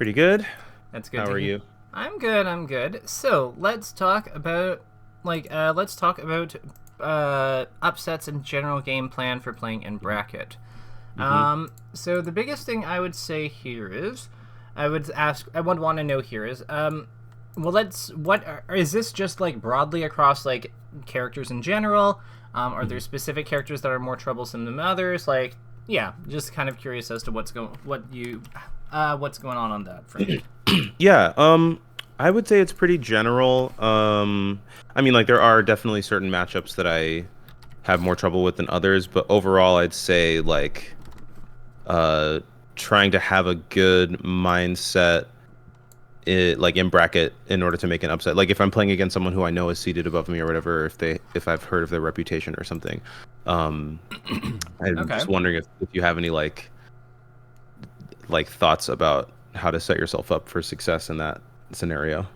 Pretty good. That's good How to are hear. you? I'm good. I'm good. So let's talk about upsets and general game plan for playing in bracket. Mm-hmm. So the biggest thing I would say here is, I would want to know here is, is this just like broadly across like characters in general? Are there specific characters that are more troublesome than others? Like, yeah, just kind of curious as to what's going on that front. Yeah. I would say it's pretty general. I mean, like there are definitely certain matchups that I have more trouble with than others, but overall, I'd say like, uh, trying to have a good mindset, like in bracket in order to make an upset. Like if I'm playing against someone who I know is seated above me or whatever, if I've heard of their reputation or something. Um, I'm Okay. just wondering if you have any like thoughts about how to set yourself up for success in that scenario.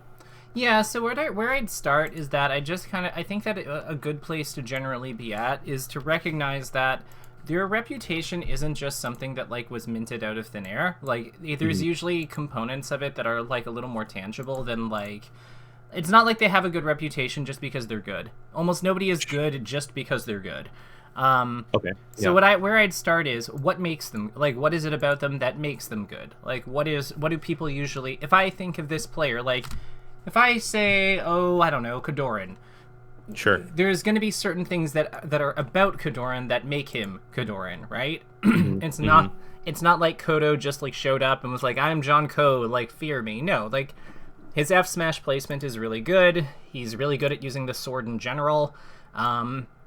Yeah, so where I'd start is that I think that a good place to generally be at is to recognize that their reputation isn't just something that like was minted out of thin air. Like there's usually components of it that are like a little more tangible than like it's not like they have a good reputation just because they're good. Almost nobody is good just because they're good. Okay. So Yeah. where I'd start is what makes them like what is it about them that makes them good? Like what do people usually if I think of this player like if I say I don't know Kadoran, Sure. there's going to be certain things that are about Kadoran that make him Kadoran, right? Hmm. it's Hmm. not it's not like Kodo just like showed up and was like I'm John Ko, like fear me. No, like his F smash placement is really good. He's really good at using the sword in general.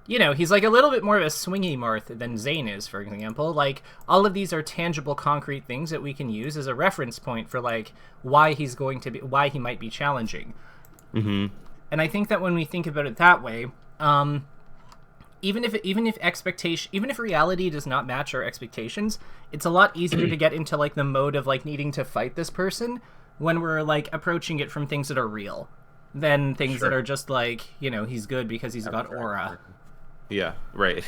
He's like a little bit more of a swingy Marth than Zane is, for example. Like, all of these are tangible, concrete things that we can use as a reference point for, like, why he might be challenging. Hmm. And I think that when we think about it that way, even if reality does not match our expectations, it's a lot easier to get into, like, the mode of, like, needing to fight this person when we're, like, approaching it from things that are real than things that Sure. are just, like, he's good because he's got aura. Yeah. Right.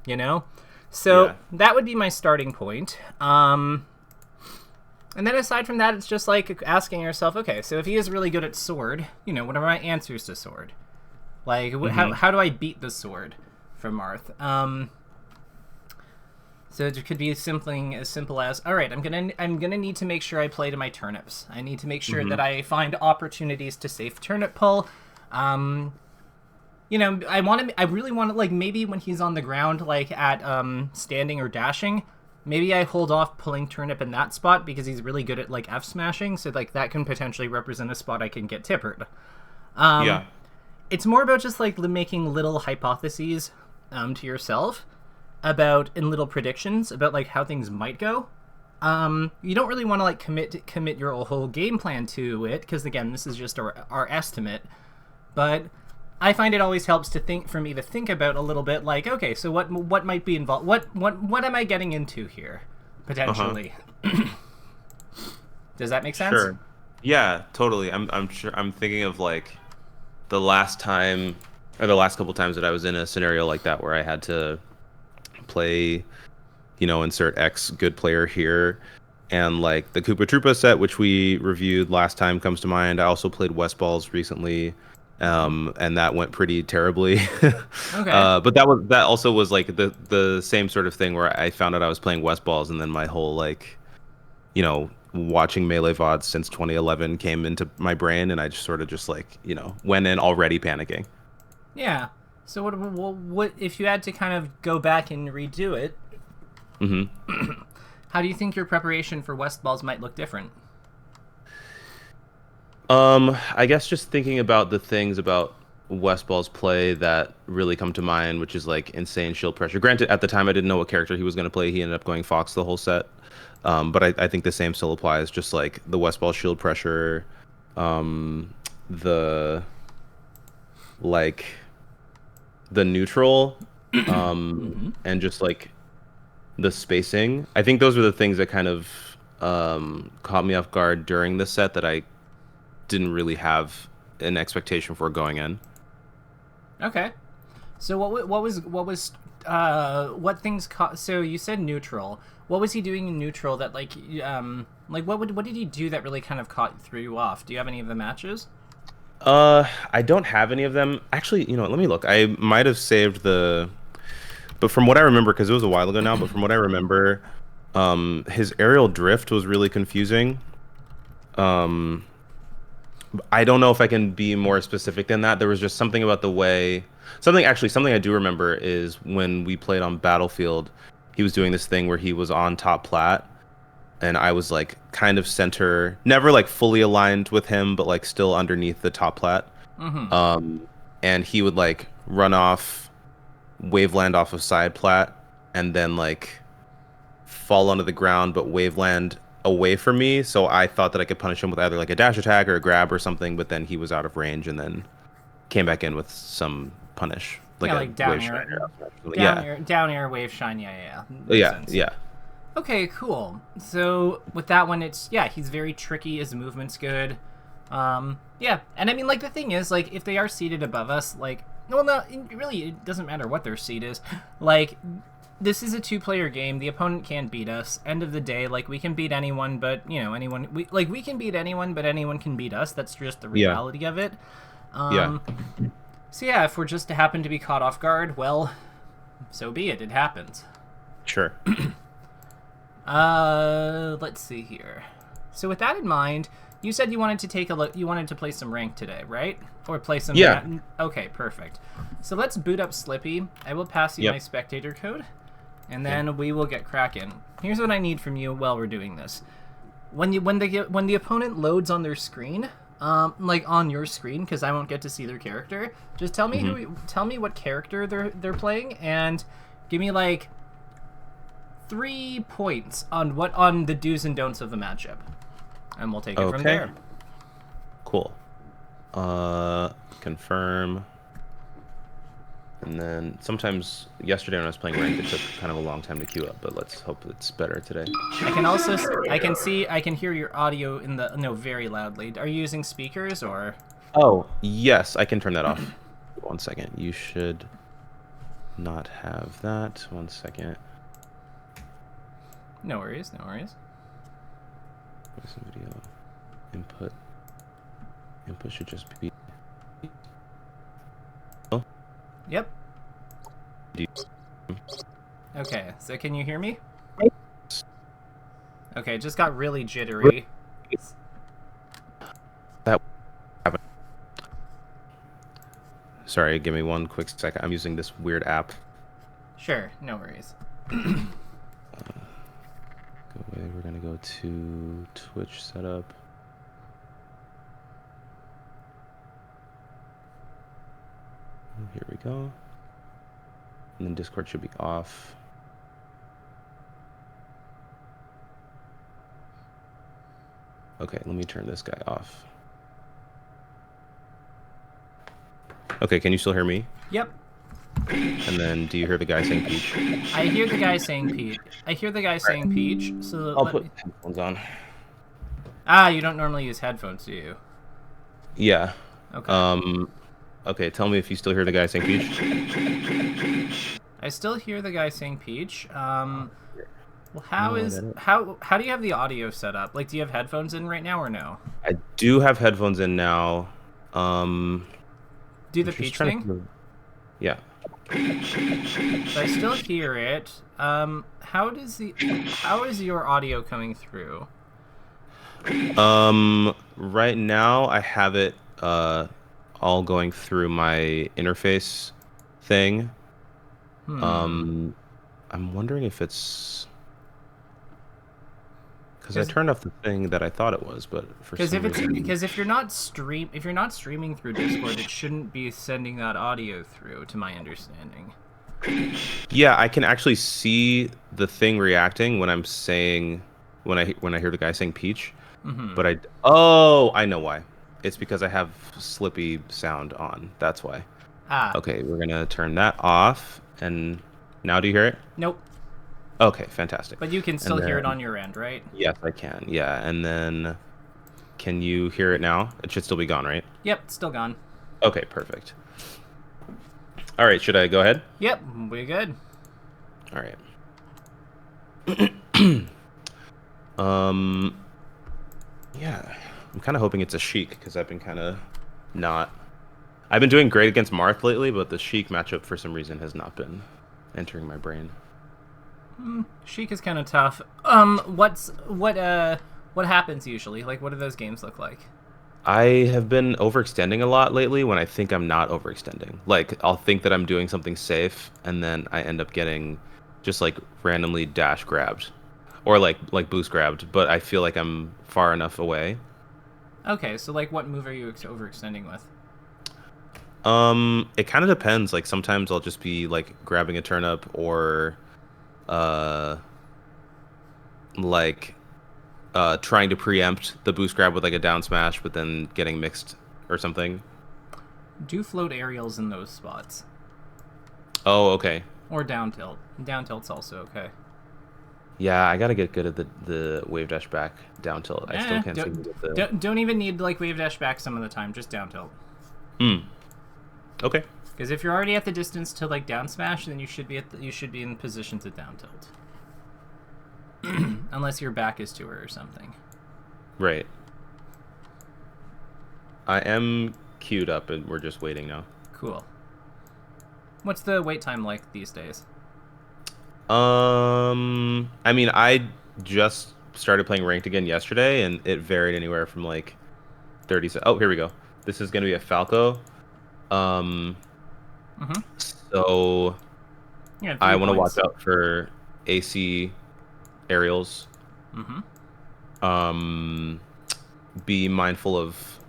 you know so Yeah. that would be my starting point. And then aside from that, it's just like asking yourself, okay, so if he is really good at sword, what are my answers to sword? Like how do I beat the sword from Marth? So it could be something as simple as, all right, I'm gonna need to make sure I play to my turnips. I need to make sure Hmm. that I find opportunities to safe turnip pull. I really want to, like, maybe when he's on the ground, like, at, standing or dashing, maybe I hold off pulling turnip in that spot because he's really good at, like, F smashing, so, like, that can potentially represent a spot I can get tippered. Yeah. It's more about just, like, making little hypotheses, to yourself and little predictions about, like, how things might go. You don't really want to, like, commit your whole game plan to it, because, again, this is just our estimate, but I find it always helps to think about a little bit, like, okay, so what might be involved? What am I getting into here, potentially? Does that make sense? Sure. Yeah, totally. I'm sure I'm thinking of like the last time or the last couple times that I was in a scenario like that where I had to play, insert X good player here. And like the Koopa Troopa set, which we reviewed last time, comes to mind. I also played West Balls recently, and that went pretty terribly. Okay. But that also was like the same sort of thing where I found out I was playing West Balls, and then my whole like, watching Melee VODs since 2011 came into my brain, and I just sort of just like, went in already panicking. Yeah. So what if you had to kind of go back and redo it? Hmm. How do you think your preparation for West Balls might look different? I guess just thinking about the things about Westball's play that really come to mind, which is like insane shield pressure. Granted, at the time I didn't know what character he was going to play. He ended up going Fox the whole set. But I think the same still applies. Just like the Westball shield pressure, the like the neutral, and just like the spacing. I think those were the things that kind of caught me off guard during the set that I didn't really have an expectation for going in. Okay. So what was what things so you said neutral. What was he doing in neutral that like what did he do that really kind of threw you off? Do you have any of the matches? I don't have any of them. Actually, you know what, let me look. I might have saved but from what I remember, because it was a while ago now, but from what I remember, his aerial drift was really confusing. I don't know if I can be more specific than that. There was just something about the way, something I do remember is when we played on Battlefield, he was doing this thing where he was on top plat, and I was like kind of center, never like fully aligned with him, but like still underneath the top plat. And he would like run off, waveland off of side plat, and then like fall onto the ground, but waveland away from me. So I thought that I could punish him with either like a dash attack or a grab or something, but then he was out of range and then came back in with some punish. Like down air, wave shine. Yeah. Yeah. Okay, cool. So with that one, he's very tricky. His movement's good. Yeah, and I mean, like, the thing is, like, if they are seated above us, like, well, no, it doesn't matter what their seat is. Like, this is a 2-player game. The opponent can't beat us. End of the day, like, we can beat anyone, but, you know, we can beat anyone, but anyone can beat us. That's just the reality of it. So yeah, if we're just to happen to be caught off guard, well, so be it. It happens. Sure. Let's see here. So with that in mind, you said you wanted to take a look. You wanted to play some rank today, right? Or play some. Yeah. Okay, perfect. So let's boot up Slippy. I will pass you my spectator code, and then we will get cracking. Here's what I need from you while we're doing this. When the opponent loads on their screen, like on your screen, because I won't get to see their character. Just tell me tell me what character they're playing, and give me like 3 points on the do's and don'ts of the matchup, and we'll take it from there. Cool. Confirm. And then sometimes yesterday when I was playing ranked, it took kind of a long time to queue up, but let's hope it's better today. I can hear your audio very loudly. Are you using speakers or? Oh, yes, I can turn that off. 1 second. You should not have that. 1 second. No worries, no worries. Some video input. Input should just be. Yep. Okay, so can you hear me? Okay, it just got really jittery. That happened. Sorry, give me 1 quick second. I'm using this weird app. Sure, no worries. We're gonna go to Twitch setup. Here we go. And then Discord should be off. Okay, let me turn this guy off. Okay, can you still hear me? Yep. And then, do you hear the guy saying Peach? I hear the guy saying Peach. So I'll put headphones on. You don't normally use headphones, do you? Yeah. Okay. Okay, tell me if you still hear the guy saying Peach. I still hear the guy saying Peach. Well, how do you have the audio set up? Like, do you have headphones in right now or no? I do have headphones in now. Do the Peach thing? Yeah. So I still hear it. How is your audio coming through? Right now I have it all going through my interface thing. I'm wondering if it's because I turned off the thing that I thought it was, but for some reason... Because if you're not streaming through Discord, it shouldn't be sending that audio through, to my understanding. Yeah, I can actually see the thing reacting when I'm saying when I hear the guy saying Peach, but I know why. It's because I have Slippy sound on. That's why. Okay, we're gonna turn that off, and now do you hear it? Nope. Okay, fantastic. But you can still hear it on your end, right? Yes, I can. Yeah, and then can you hear it now? It should still be gone, right? Yep, it's still gone. Okay, perfect. All right, should I go ahead? Yep, we're good. All right. Yeah, I'm kind of hoping it's a Sheik because I've been kind of not. I've been doing great against Marth lately, but the Sheik matchup for some reason has not been entering my brain. Sheik is kind of tough. What happens usually? Like, what do those games look like? I have been overextending a lot lately when I think I'm not overextending. Like, I'll think that I'm doing something safe, and then I end up getting just like randomly dash grabbed or like boost grabbed, but I feel like I'm far enough away. Okay, so like, what move are you overextending with? It kind of depends. Like sometimes I'll just be like grabbing a turnip or uh like trying to preempt the boost grab with like a down smash, but then getting mixed or something. Do float aerials in those spots. Oh, okay. Or down tilt. Down tilt's also okay. Yeah, I gotta get good at the wave dash back down tilt. I still can't seem to get the. Don't even need like wave dash back some of the time. Just down tilt. Okay. Because if you're already at the distance to like down smash, then you should be in position to down tilt. Unless your back is to her or something. Right. I am queued up, and we're just waiting now. Cool. What's the wait time like these days? I mean, I just started playing ranked again yesterday, and it varied anywhere from like 30. Oh, here we go. This is gonna be a Falco. So Yeah, I want to watch out for AC aerials. Be mindful of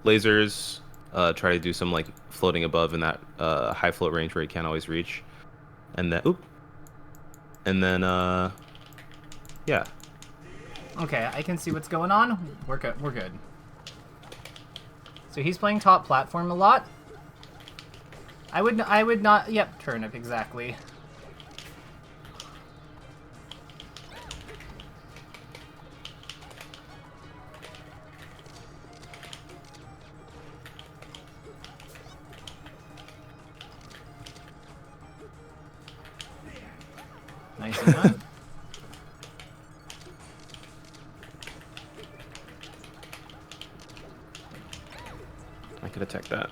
lasers. Try to do some like floating above in that high float range where you can't always reach. And then yeah. Okay, I can see what's going on. We're good. We're good. So he's playing top platform a lot. I would not. Yep, turnip exactly. Nice enough. I could attack that.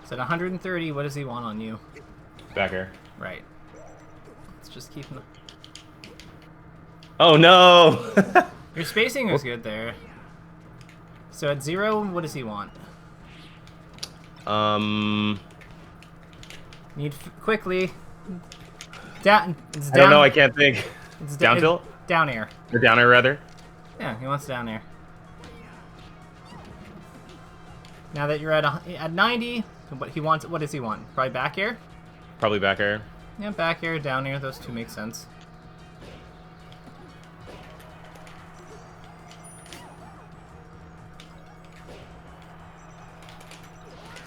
It's at 130. What does he want on you? Back air. Right. Let's just keep him. Oh no! Your spacing was good there. So at 0, what does he want? Need quickly. Down. It's down. I don't know. I can't think. It's down tilt. Down air. Or down air rather. Yeah, he wants down air. Now that you're at 90, what he wants? What does he want? Probably back air. Probably back air. Yeah, back air, down air. Those two make sense.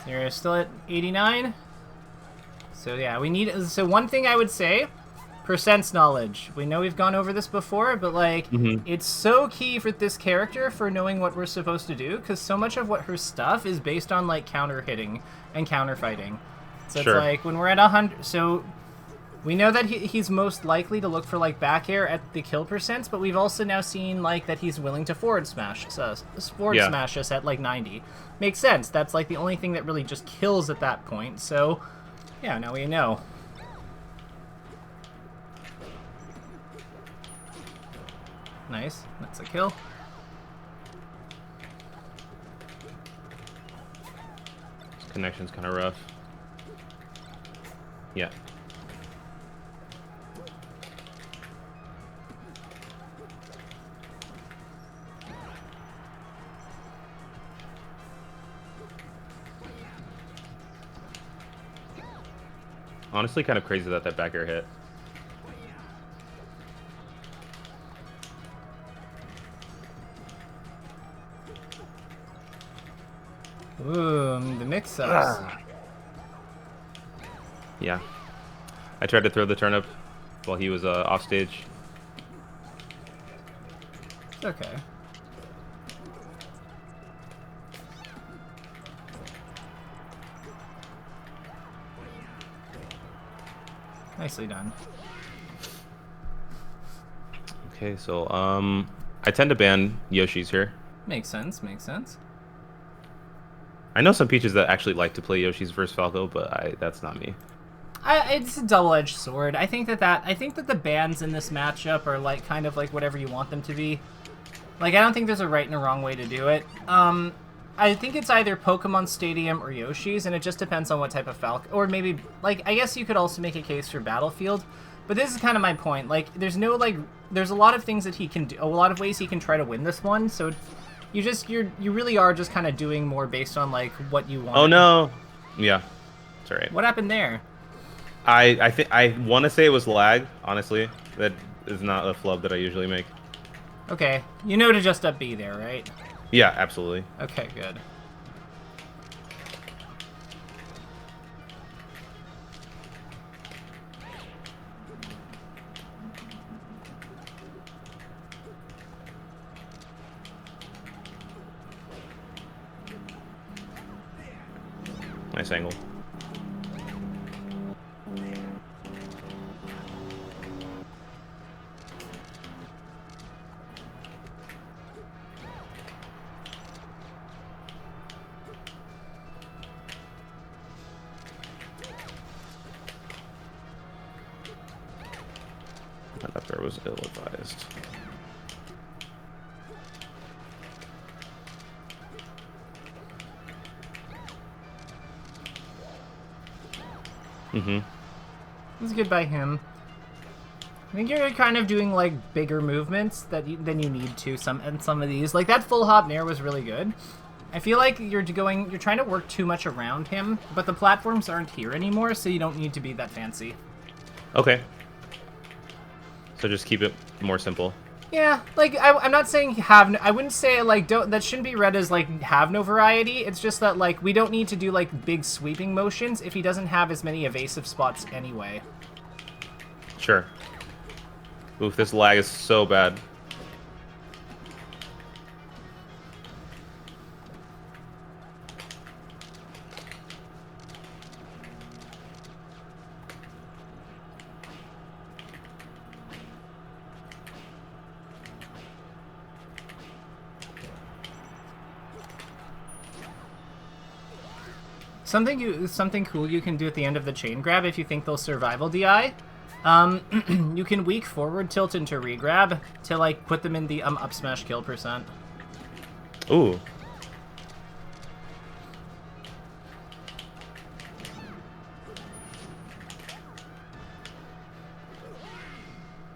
So you're still at 89. So yeah, we need. So one thing I would say, percents knowledge. We know we've gone over this before, but like, it's so key for this character for knowing what we're supposed to do, because so much of what her stuff is based on like counter hitting and counter fighting. So it's like when we're at 100. So we know that he's most likely to look for like back air at the kill percents, but we've also now seen like that he's willing to forward smash smash us at like 90. Makes sense. That's like the only thing that really just kills at that point. So yeah, now we know. Nice. That's a kill. This connection's kind of rough. Yeah. Honestly, kind of crazy that back air hit. Ooh, the mix-ups. Yeah. I tried to throw the turnip while he was off stage. Okay. Nicely done. Okay, so I tend to ban Yoshi's here. Makes sense, makes sense. I know some Peaches that actually like to play Yoshi's versus Falco, but that's not me. It's a double-edged sword. I think that the bans in this matchup are like kind of like whatever you want them to be. Like, I don't think there's a right and a wrong way to do it. I think it's either Pokemon Stadium or Yoshi's, and it just depends on what type of Falco. Or maybe, like, I guess you could also make a case for Battlefield. But this is kind of my point. Like, there's no, like, there's a lot of things that he can do, a lot of ways he can try to win this one. So you really are just kind of doing more based on, like, what you want. Oh, no. Yeah. It's all right. What happened there? I think I want to say it was lag, honestly. That is not a flub that I usually make. Okay. You know to just up B there, right? Yeah, absolutely. Okay, good. Nice angle. That up there was ill-advised. Mm-hmm. That's good by him. I think you're kind of doing like bigger movements than you need to some of these. Like that full hop nair was really good. I feel like you're trying to work too much around him, but the platforms aren't here anymore, so you don't need to be that fancy. Okay. So just keep it more simple. Yeah, like I'm not saying I wouldn't say like that shouldn't be read as like have no variety. It's just that like we don't need to do like big sweeping motions if he doesn't have as many evasive spots anyway. Sure. Oof, this lag is so bad. Something cool you can do at the end of the chain grab if you think they'll survival DI. You can weak forward tilt into regrab to like put them in the up smash kill %. Ooh.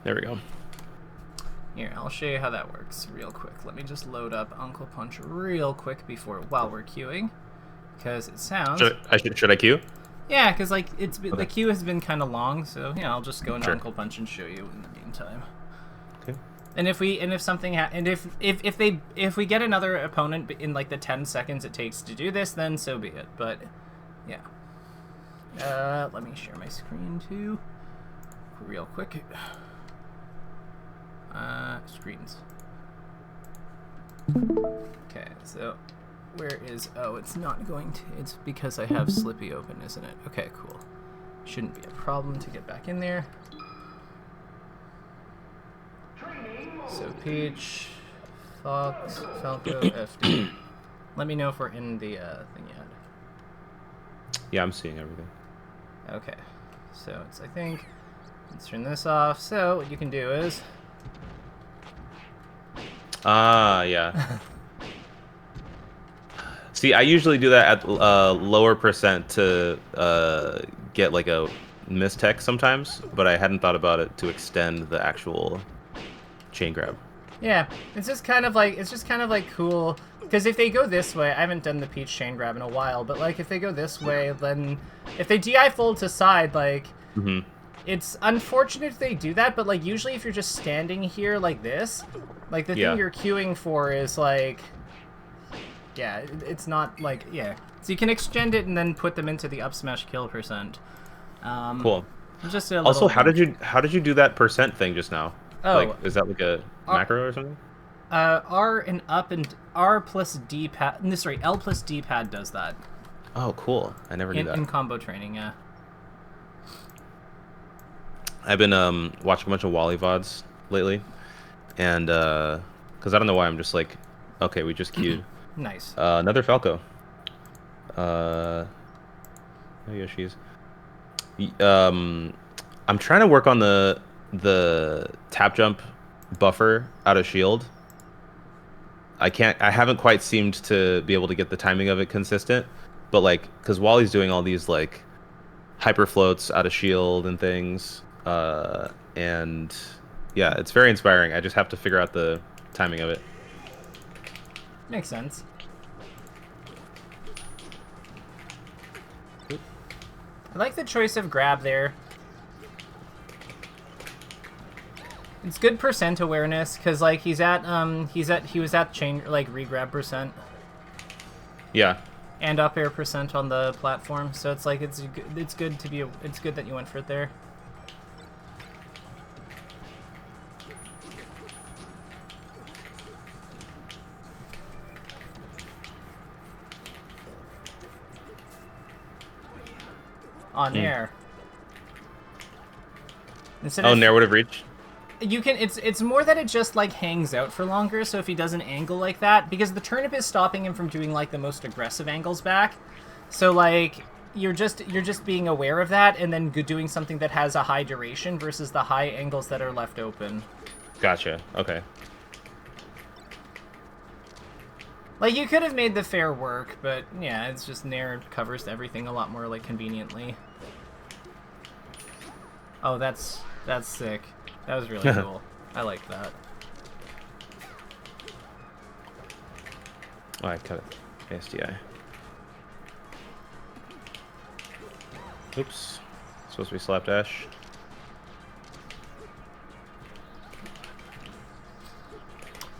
There we go. Here, I'll show you how that works real quick. Let me just load up Uncle Punch real quick while we're queuing. Because it sounds... Should I queue? Yeah, because like Okay. the queue has been kind of long, so yeah, I'll just go into Sure. Uncle Punch and show you in the meantime. Okay. And if we if we get another opponent in like the 10 seconds it takes to do this, then so be it. But yeah, let me share my screen too, real quick. Screens. Okay, so. Where is... Oh, it's not going to... It's because I have Slippy open, isn't it? Okay, cool. Shouldn't be a problem to get back in there. So, Peach, Fox, Falco, FD. Let me know if we're in the thing yet. Yeah, I'm seeing everything. Okay. So, it's, I think... Let's turn this off. So, what you can do is... Ah, yeah. See, I usually do that at lower percent to get like a mistech sometimes, but I hadn't thought about it to extend the actual chain grab. Yeah, it's just kind of like cool because if they go this way, I haven't done the Peach chain grab in a while, but like if they go this way, then if they DI fold to side, like it's unfortunate if they do that, but like usually if you're just standing here like this, like the thing you're queuing for is like. Yeah, it's not like, yeah. So you can extend it and then put them into the up smash kill %. Cool. Just a Also, little. how did you do that percent thing just now? Like, Oh, is that like a macro or something? R and up and R plus D pad. No, sorry, L plus D pad does that Oh, cool. I never knew that. in combo training. Yeah. I've been watching a bunch of Wally VODs lately, and because I don't know why I'm just like, okay, we just queued Nice. another Falco. Oh yeah, she's. I'm trying to work on the tap jump buffer out of shield. I haven't quite seemed to be able to get the timing of it consistent, but like, because Wally's doing all these like hyper floats out of shield and things, and yeah, it's very inspiring. I just have to figure out the timing of it. Makes sense. I like the choice of grab there. It's good percent awareness because like he was at chain like regrab percent. Yeah. And up air percent on the platform, so it's like it's good that you went for it there. On air. Nair would have reached. You can. It's more that it just like hangs out for longer. So if he doesn't angle like that, because the turnip is stopping him from doing like the most aggressive angles back. So like you're just being aware of that, and then doing something that has a high duration versus the high angles that are left open. Gotcha. Okay. Like you could have made the fair work, but yeah, it's just Nair covers everything a lot more like conveniently. Oh, that's sick. That was really cool. I like that. Oh, I cut it. ASDI. Oops. Supposed to be slapdash.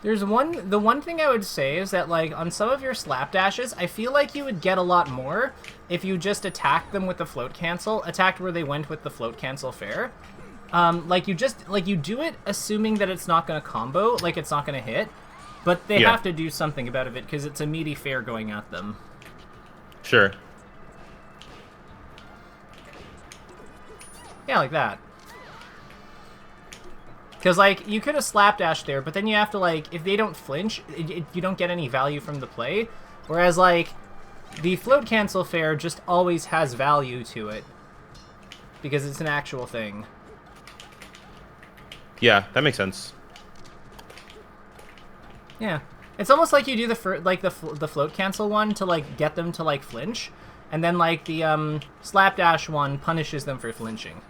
The one thing I would say is that like on some of your slapdashes, I feel like you would get a lot more if you just attacked them with the float cancel, attacked where they went with the float cancel fair. Like you do it assuming that it's not going to combo, like it's not going to hit, but they have to do something about it because it's a meaty fair going at them. Sure. Yeah, like that. Because, like, you could have slapdash there, but then you have to, like, if they don't flinch, you don't get any value from the play. Whereas, like, the float cancel fair just always has value to it. Because it's an actual thing. Yeah, that makes sense. Yeah. It's almost like you do the float cancel one to, like, get them to, like, flinch. And then, like, the slapdash one punishes them for flinching.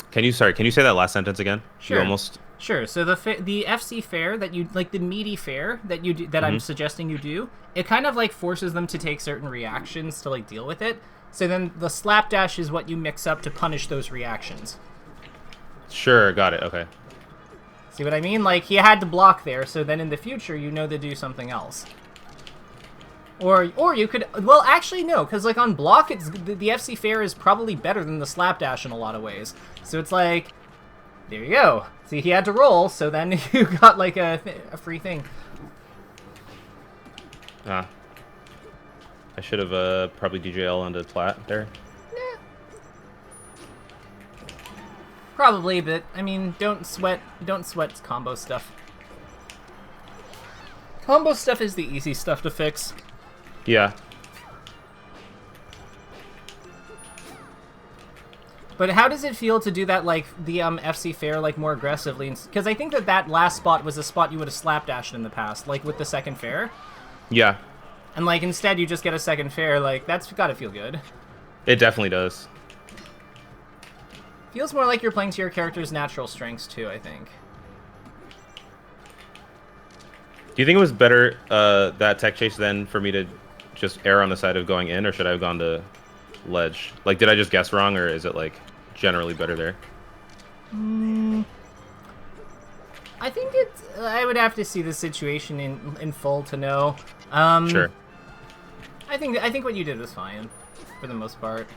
Can you say that last sentence again? Sure. You almost. Sure. So the FC fair that you like, the meaty fair that you do, that I'm suggesting you do, it kind of like forces them to take certain reactions to like deal with it. So then the slapdash is what you mix up to punish those reactions. Sure, got it. Okay. See what I mean? Like he had to block there, so then in the future you know to do something else. Or you could, well, actually no, because like on block, it's the FC fair is probably better than the slapdash in a lot of ways. So it's like, there you go. See, he had to roll, so then you got like a free thing. Ah, I should have probably DJL onto plat there. Yeah. Probably, but I mean, don't sweat combo stuff. Combo stuff is the easy stuff to fix. Yeah. But how does it feel to do that, like, the FC fair, like, more aggressively? Because I think that last spot was a spot you would have slapdashed in the past, like, with the second fair. Yeah. And, like, instead you just get a second fair, like, that's gotta feel good. It definitely does. Feels more like you're playing to your character's natural strengths, too, I think. Do you think it was better, that tech chase then for me to just err on the side of going in, or should I have gone to ledge? Like, did I just guess wrong, or is it, like, generally better there? I think I would have to see the situation in full to know. Sure. I think what you did was fine, for the most part.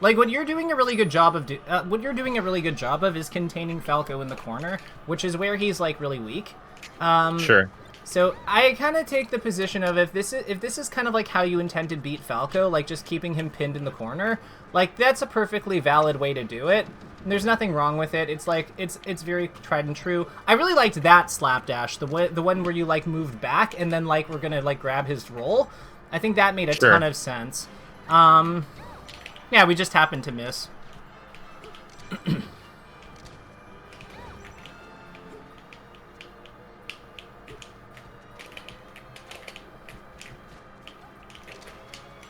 Like, what you're doing a really good job of is containing Falco in the corner, which is where he's like really weak. Sure. So I kind of take the position of if this is kind of like how you intend to beat Falco, like just keeping him pinned in the corner, like that's a perfectly valid way to do it. And there's nothing wrong with it. It's like it's very tried and true. I really liked that slapdash, the one where you like moved back and then like we're gonna like grab his roll. I think that made a ton of sense. Yeah, we just happened to miss.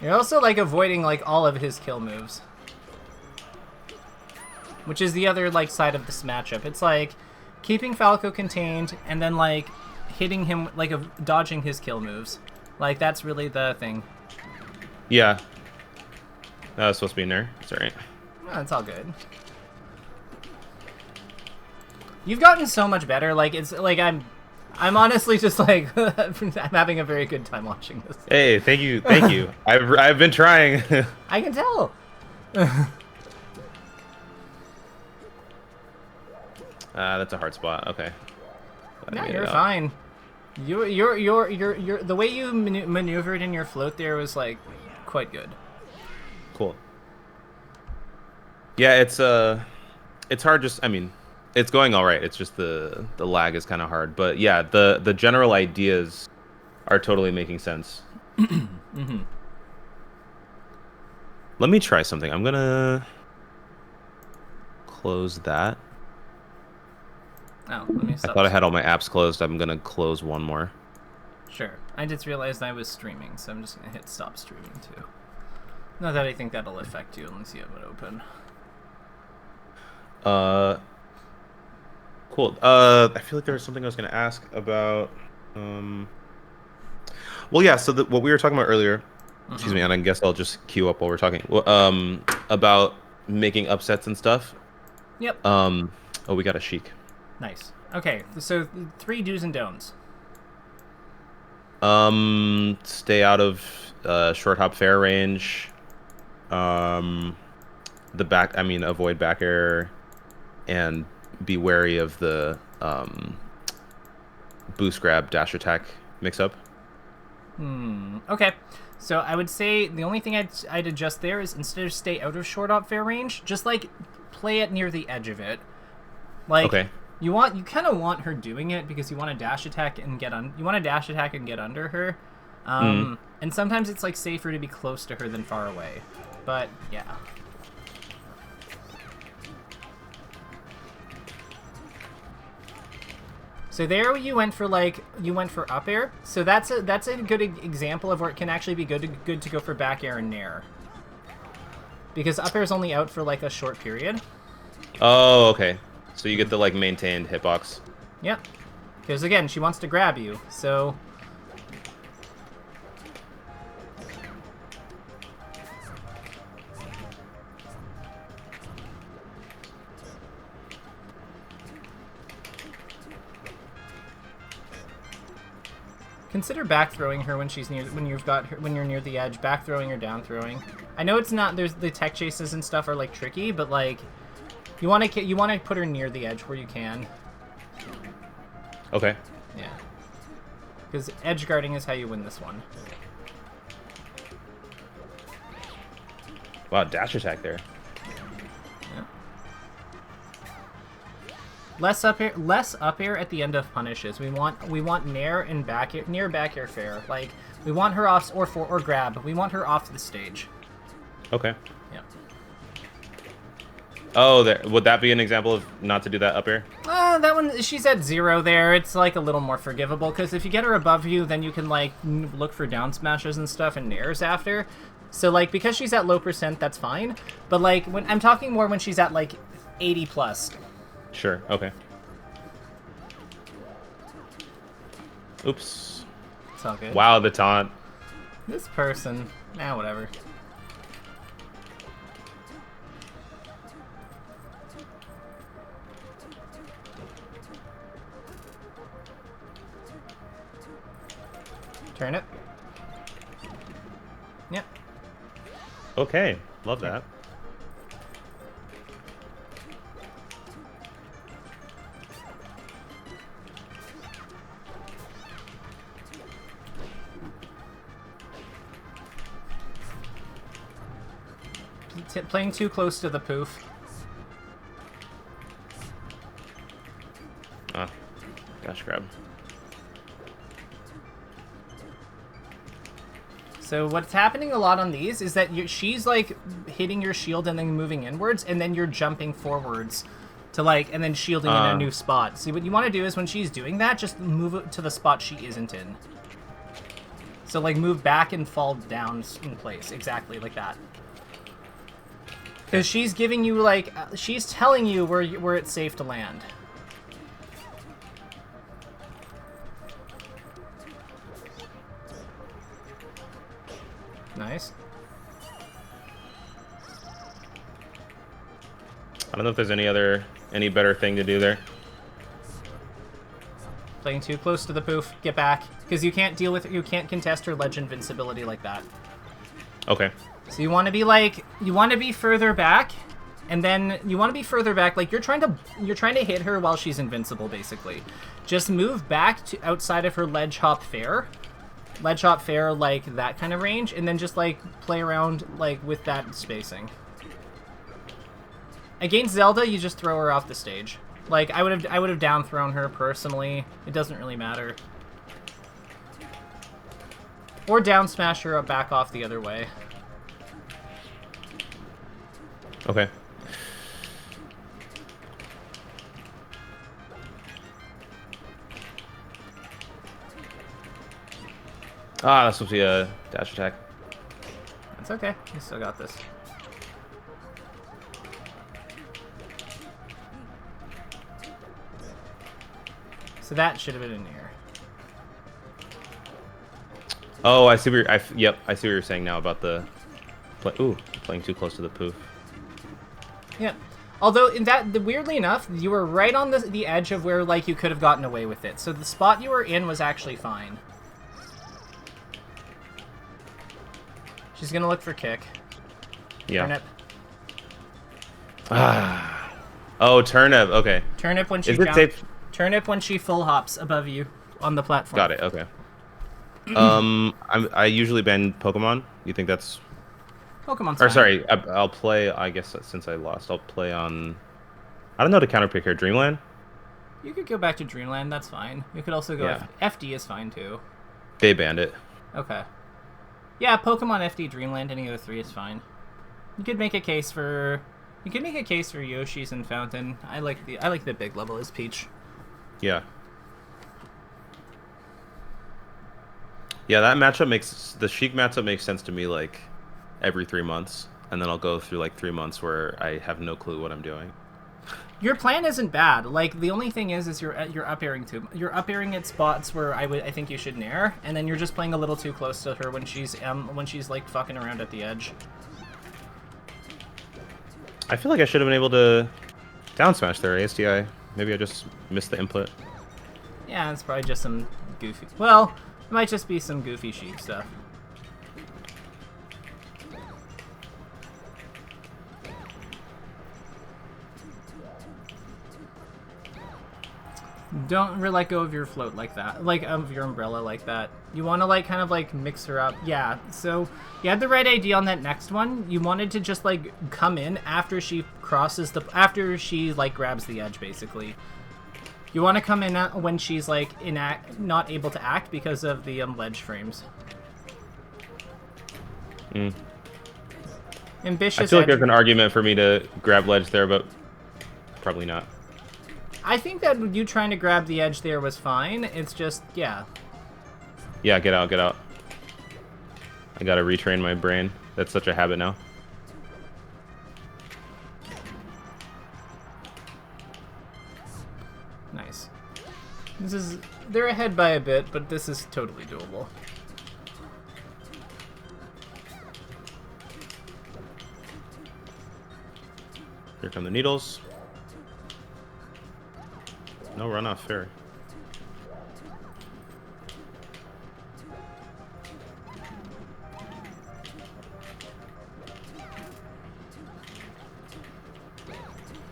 You're also, like, avoiding, like, all of his kill moves. Which is the other, like, side of this matchup. It's, like, keeping Falco contained and then, like, hitting him, like, dodging his kill moves. Like, that's really the thing. Yeah. That was supposed to be in there. It's alright. Oh, it's all good. You've gotten so much better. Like, it's, like, I'm honestly just like I'm having a very good time watching this. Hey, thank you. I've been trying. I can tell. That's a hard spot. Okay. No, you're fine. You're the way you maneuvered in your float there was like quite good. Cool. Yeah, it's hard. Just I mean. It's going all right. It's just the lag is kind of hard, but yeah, the general ideas are totally making sense. Mm-hmm. Let me try something. I'm gonna close that. Oh, let me stop. I thought I had all my apps closed. I'm gonna close one more. Sure. I just realized I was streaming, so I'm just gonna hit stop streaming too. Not that I think that'll affect you unless you have it open. Cool. I feel like there was something I was going to ask about. Well, yeah. So what we were talking about earlier, excuse me, and I guess I'll just queue up while we're talking. Well, about making upsets and stuff. Yep. Oh, we got a Sheik. Nice. Okay, so 3 do's and don'ts. Stay out of short hop fair range. Avoid back air, and be wary of the boost grab dash attack mix up. Okay. So I would say the only thing I'd adjust there is instead of stay out of short hop fair range, just like play it near the edge of it. Like okay. You kind of want her doing it because you want to dash attack and get under her. And sometimes it's like safer to be close to her than far away. But yeah. So there you went for up air. So that's a good example of where it can actually be good to go for back air and nair. Because up air is only out for like a short period. Oh, okay. So you get the like maintained hitbox. Yep. Because again, she wants to grab you. So consider back throwing her when you're near the edge, back throwing or down throwing. I know it's not, there's the tech chases and stuff are like tricky, but like you want to put her near the edge where you can. Okay. Yeah. Because edge guarding is how you win this one. Wow, dash attack there. Yeah. Less up air at the end of punishes. We want nair and back air, near back air fair. Like we want her off or grab. We want her off the stage. Okay. Yeah. Oh, would that be an example of not to do that up air? That one, she's at 0 there. It's like a little more forgivable because if you get her above you, then you can like look for down smashes and stuff and nairs after. So like because she's at low percent, that's fine. But like when I'm talking more when she's at like 80 plus. Sure. Okay. Oops. It's all good. Wow, the taunt. This person. Whatever. Turnip. Yep. Okay, love that. Playing too close to the poof. Ah, dash grab. So what's happening a lot on these is that she's like hitting your shield and then moving inwards, and then you're jumping forwards to like, and then shielding in a new spot. See, what you want to do is when she's doing that, just move it to the spot she isn't in. So like move back and fall down in place, exactly like that. Because she's giving you like, she's telling you where it's safe to land. Nice. I don't know if there's any better thing to do there. Playing too close to the poof. Get back, because you can't contest her ledge invincibility like that. Okay. So you want to be further back, and then you want to be further back. Like you're trying to hit her while she's invincible, basically. Just move back to outside of her ledge hop fair, like that kind of range, and then just like play around like with that spacing. Against Zelda, you just throw her off the stage. Like I would have down thrown her personally. It doesn't really matter. Or down smash her back off the other way. Okay. Ah, that's supposed to be a dash attack. That's okay. You still got this. So that should have been in here. Oh, I see what yep, I see what you're saying now about the playing too close to the poof. Yep. Although weirdly enough, you were right on the edge of where like you could have gotten away with it. So the spot you were in was actually fine. She's gonna look for kick. Yeah. Turnip. Ah. Oh, turnip. Okay. Turnip when she Is it safe? Turnip when she full hops above you on the platform. Got it. Okay. I usually ban Pokemon. You think that's? Pokemon's Or fine. sorry, I'll play. I guess since I lost, I'll play on. I don't know how to counterpick here. Dreamland. You could go back to Dreamland. That's fine. You could also go. Yeah. FD is fine too. They banned it. Okay. Yeah, Pokemon FD Dreamland, any of the three is fine. You could make a case for Yoshi's and Fountain. I like the big level as Peach. Yeah. Yeah, that matchup the Sheik matchup makes sense to me like every 3 months, and then I'll go through like 3 months where I have no clue what I'm doing. Your plan isn't bad. Like the only thing is you're up airing you're up airing at spots where I think you should nair, and then you're just playing a little too close to her when she's like fucking around at the edge. I feel like I should have been able to down smash there, ASTI. Maybe I just missed the input. Yeah, it's probably just some goofy. Well, it might just be some goofy Sheik stuff. Don't let go of your float like that, like of your umbrella like that. You want to like kind of like mix her up. Yeah, so you had the right idea on that next one. You wanted to just like come in after she after she like grabs the edge, basically. You want to come in when she's like not able to act because of the ledge frames. Ambitious. I feel like there's an argument for me to grab ledge there, but probably not. I think that you trying to grab the edge there was fine. It's just, yeah. Yeah, get out, get out. I gotta retrain my brain. That's such a habit now. Nice. They're ahead by a bit, but this is totally doable. Here come the needles. No runoff fair.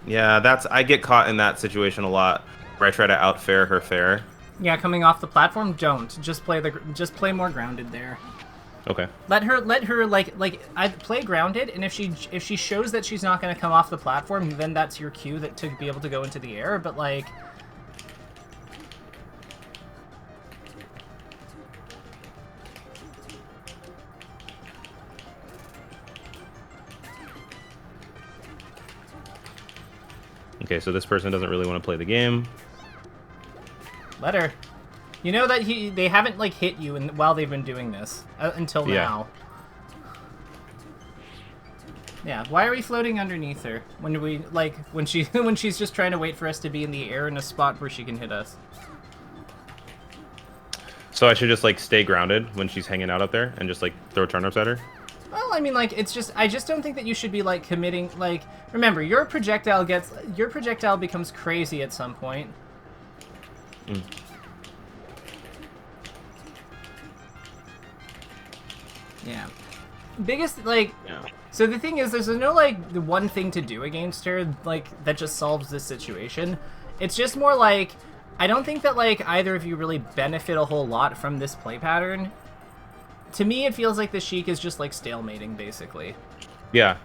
Yeah, I get caught in that situation a lot, where I try to outfare her fare. Yeah, coming off the platform, don't. Just play more grounded there. Okay. Let her I play grounded, and if she shows that she's not going to come off the platform, then that's your cue to be able to go into the air. But like, Okay, so this person doesn't really want to play the game. let her. You know that they haven't like hit you while they've been doing this until now. Yeah. Why are we floating underneath her when she's just trying to wait for us to be in the air in a spot where she can hit us? So I should just like stay grounded when she's hanging out up there and just like throw turnips at her? Well, I mean, like, I just don't think that you should be like committing. Like, remember, your projectile becomes crazy at some point. Mm. Yeah. Biggest, like... Yeah. So the thing is, there's no, like, the one thing to do against her, like, that just solves this situation. It's just more like, I don't think that, like, either of you really benefit a whole lot from this play pattern. To me, it feels like the Sheik is just, like, stalemating, basically. Yeah.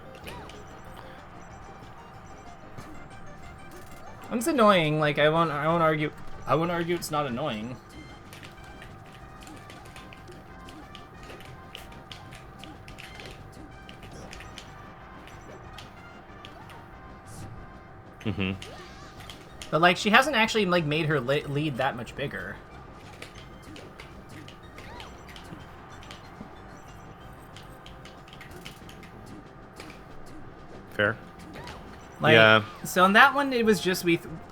It's annoying, like, I won't argue it's not annoying. Mm-hmm. But, like, she hasn't actually, like, made her lead that much bigger. Fair. Like, yeah. So on that one, it was just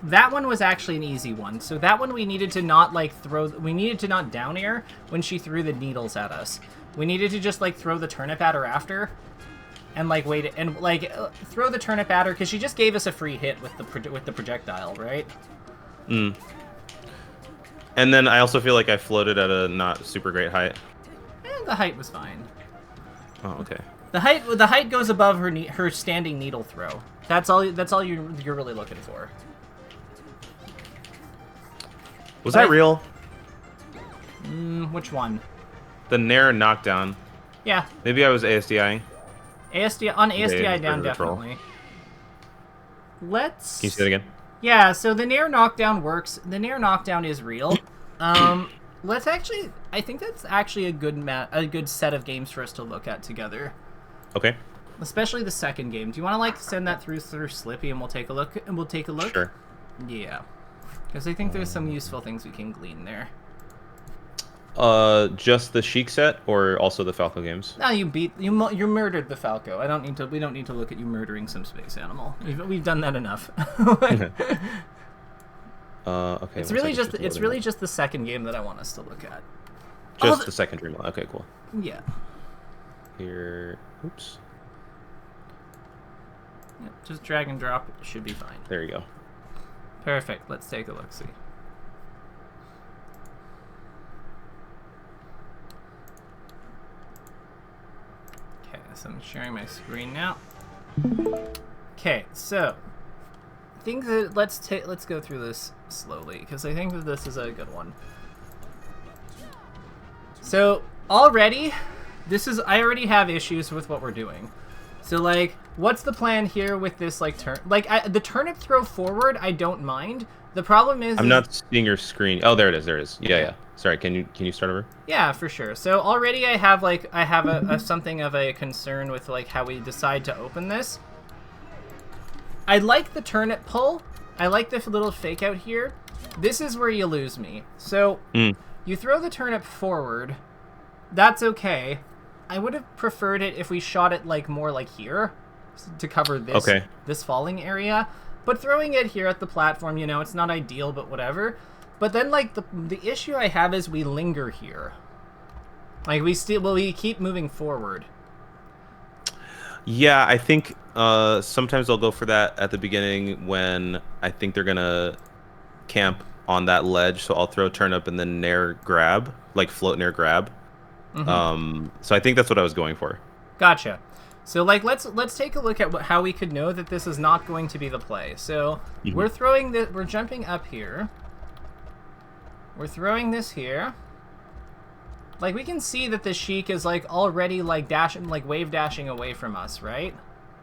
that one was actually an easy one. So that one we needed to not like we needed to not down air when she threw the needles at us. We needed to just like throw the turnip at her after, and like wait and like throw the turnip at her because she just gave us a free hit with the projectile, right? Mm. And then I also feel like I floated at a not super great height. And the height was fine. Oh, okay. The height goes above her standing needle throw. That's all you're really looking for. Was that real? Which one? The Nair knockdown. Yeah. Maybe I was ASDI. ASDI down definitely. Let's. Can you say it again? Yeah. So the Nair knockdown works. The Nair knockdown is real. Let's actually. I think that's actually a good set of games for us to look at together. Okay. Especially the second game. Do you want to like send that through Slippy and we'll take a look? Sure. Yeah. Because I think there's some useful things we can glean there. Just the Sheik set or also the Falco games? No, you murdered the Falco. We don't need to look at you murdering some space animal. We've done that enough. Okay. It's really just the second game that I want us to look at. Just the second Dreamland. Okay, cool. Yeah. Here. Oops. Yep, just drag and drop. It should be fine. There you go. Perfect. Let's take a look. See. Okay, so I'm sharing my screen now. Okay, so I think that let's go through this slowly because I think that this is a good one. So already, I already have issues with what we're doing. So like, what's the plan here with this like turn? Like the turnip throw forward, I don't mind. The problem is I'm not seeing your screen. Oh, there it is. There it is. Yeah. Sorry. Can you start over? Yeah, for sure. So already I have a something of a concern with like how we decide to open this. I like the turnip pull. I like the little fake out here. This is where you lose me. So you throw the turnip forward. That's okay. I would have preferred it if we shot it like more like here to cover this falling area. But throwing it here at the platform, you know, it's not ideal, but whatever. But then like the issue I have is we linger here. Like we keep moving forward. Yeah, I think sometimes I'll go for that at the beginning when I think they're gonna camp on that ledge. So I'll throw turnip and then Nair grab, like float Nair grab. Mm-hmm. So I think that's what I was going for. Gotcha. So like let's take a look at how we could know that this is not going to be the play. So we're jumping up here. We're throwing this here. Like we can see that the Sheik is like already like dashing, like wave dashing away from us, right?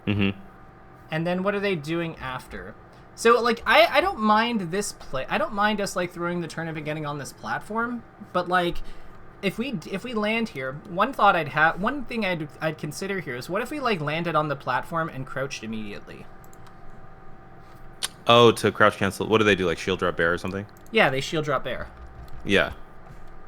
Mm-hmm. And then what are they doing after? So like I don't mind this play. I don't mind us like throwing the turnip and getting on this platform, but like if we land here, one thing I'd consider here is what if we like landed on the platform and crouched immediately? Oh, to crouch cancel. What do they do? Like shield drop bear or something? Yeah, they shield drop bear. Yeah.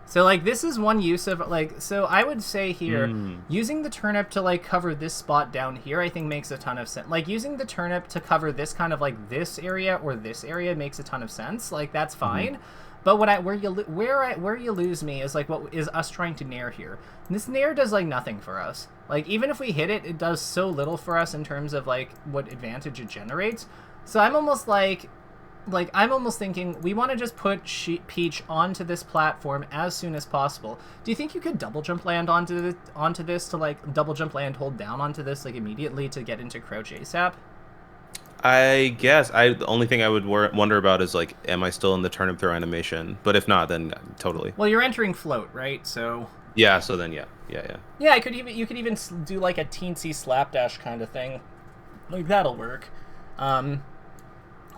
So like this is one use of like, so I would say here using the turnip to like cover this spot down here I think makes a ton of sense. Like using the turnip to cover this kind of like this area or this area makes a ton of sense. Like that's fine. But where you lose me is like what is us trying to nair here. And this nair does like nothing for us. Like even if we hit it, it does so little for us in terms of like what advantage it generates. So I'm almost I'm almost thinking we want to just put Peach onto this platform as soon as possible. Do you think you could double jump land onto this to like double jump land hold down onto this like immediately to get into crouch ASAP? I guess the only thing I would wonder about is like, am I still in the turnip throw animation? But if not, then totally. Well, you're entering float, right? So yeah. So then yeah. Yeah, you could even do like a teensy slapdash kind of thing, like that'll work.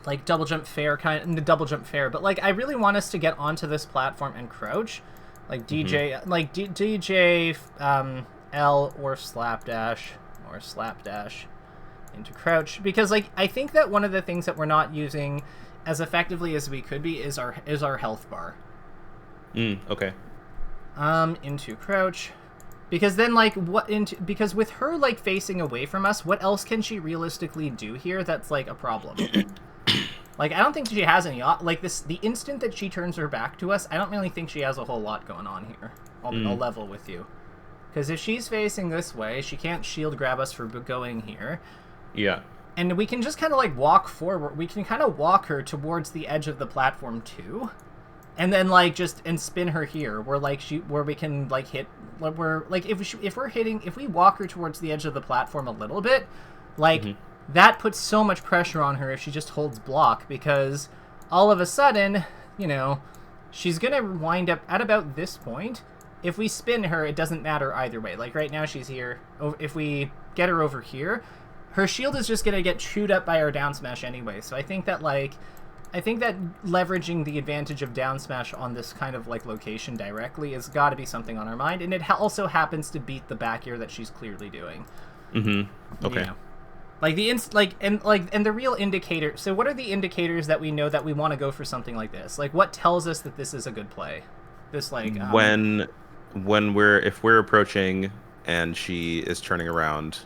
Like double jump fair but like I really want us to get onto this platform and crouch, like DJ DJ L or slapdash into crouch, because like I think that one of the things that we're not using as effectively as we could be is our health bar. Okay. Into crouch, because then like because with her like facing away from us, what else can she realistically do here that's like a problem? Like I don't think she has any like this. The instant that she turns her back to us, I don't really think she has a whole lot going on here. I'll level with you, because if she's facing this way, she can't shield grab us for going here. Yeah. And we can just kind of like walk forward. We can kind of walk her towards the edge of the platform too, and then like and spin her here, where we can like hit. Where like if we walk her towards the edge of the platform a little bit, like. That puts so much pressure on her if she just holds block, because all of a sudden, you know, she's going to wind up at about this point. If we spin her, it doesn't matter either way. Like right now she's here. If we get her over here, her shield is just going to get chewed up by our down smash anyway. So I think that leveraging the advantage of down smash on this kind of like location directly has got to be something on our mind. And it also happens to beat the back air that she's clearly doing. Okay. Yeah. Like and the real indicator. So what are the indicators that we know that we want to go for something like this? Like what tells us that this is a good play? This like when if we're approaching and she is turning around,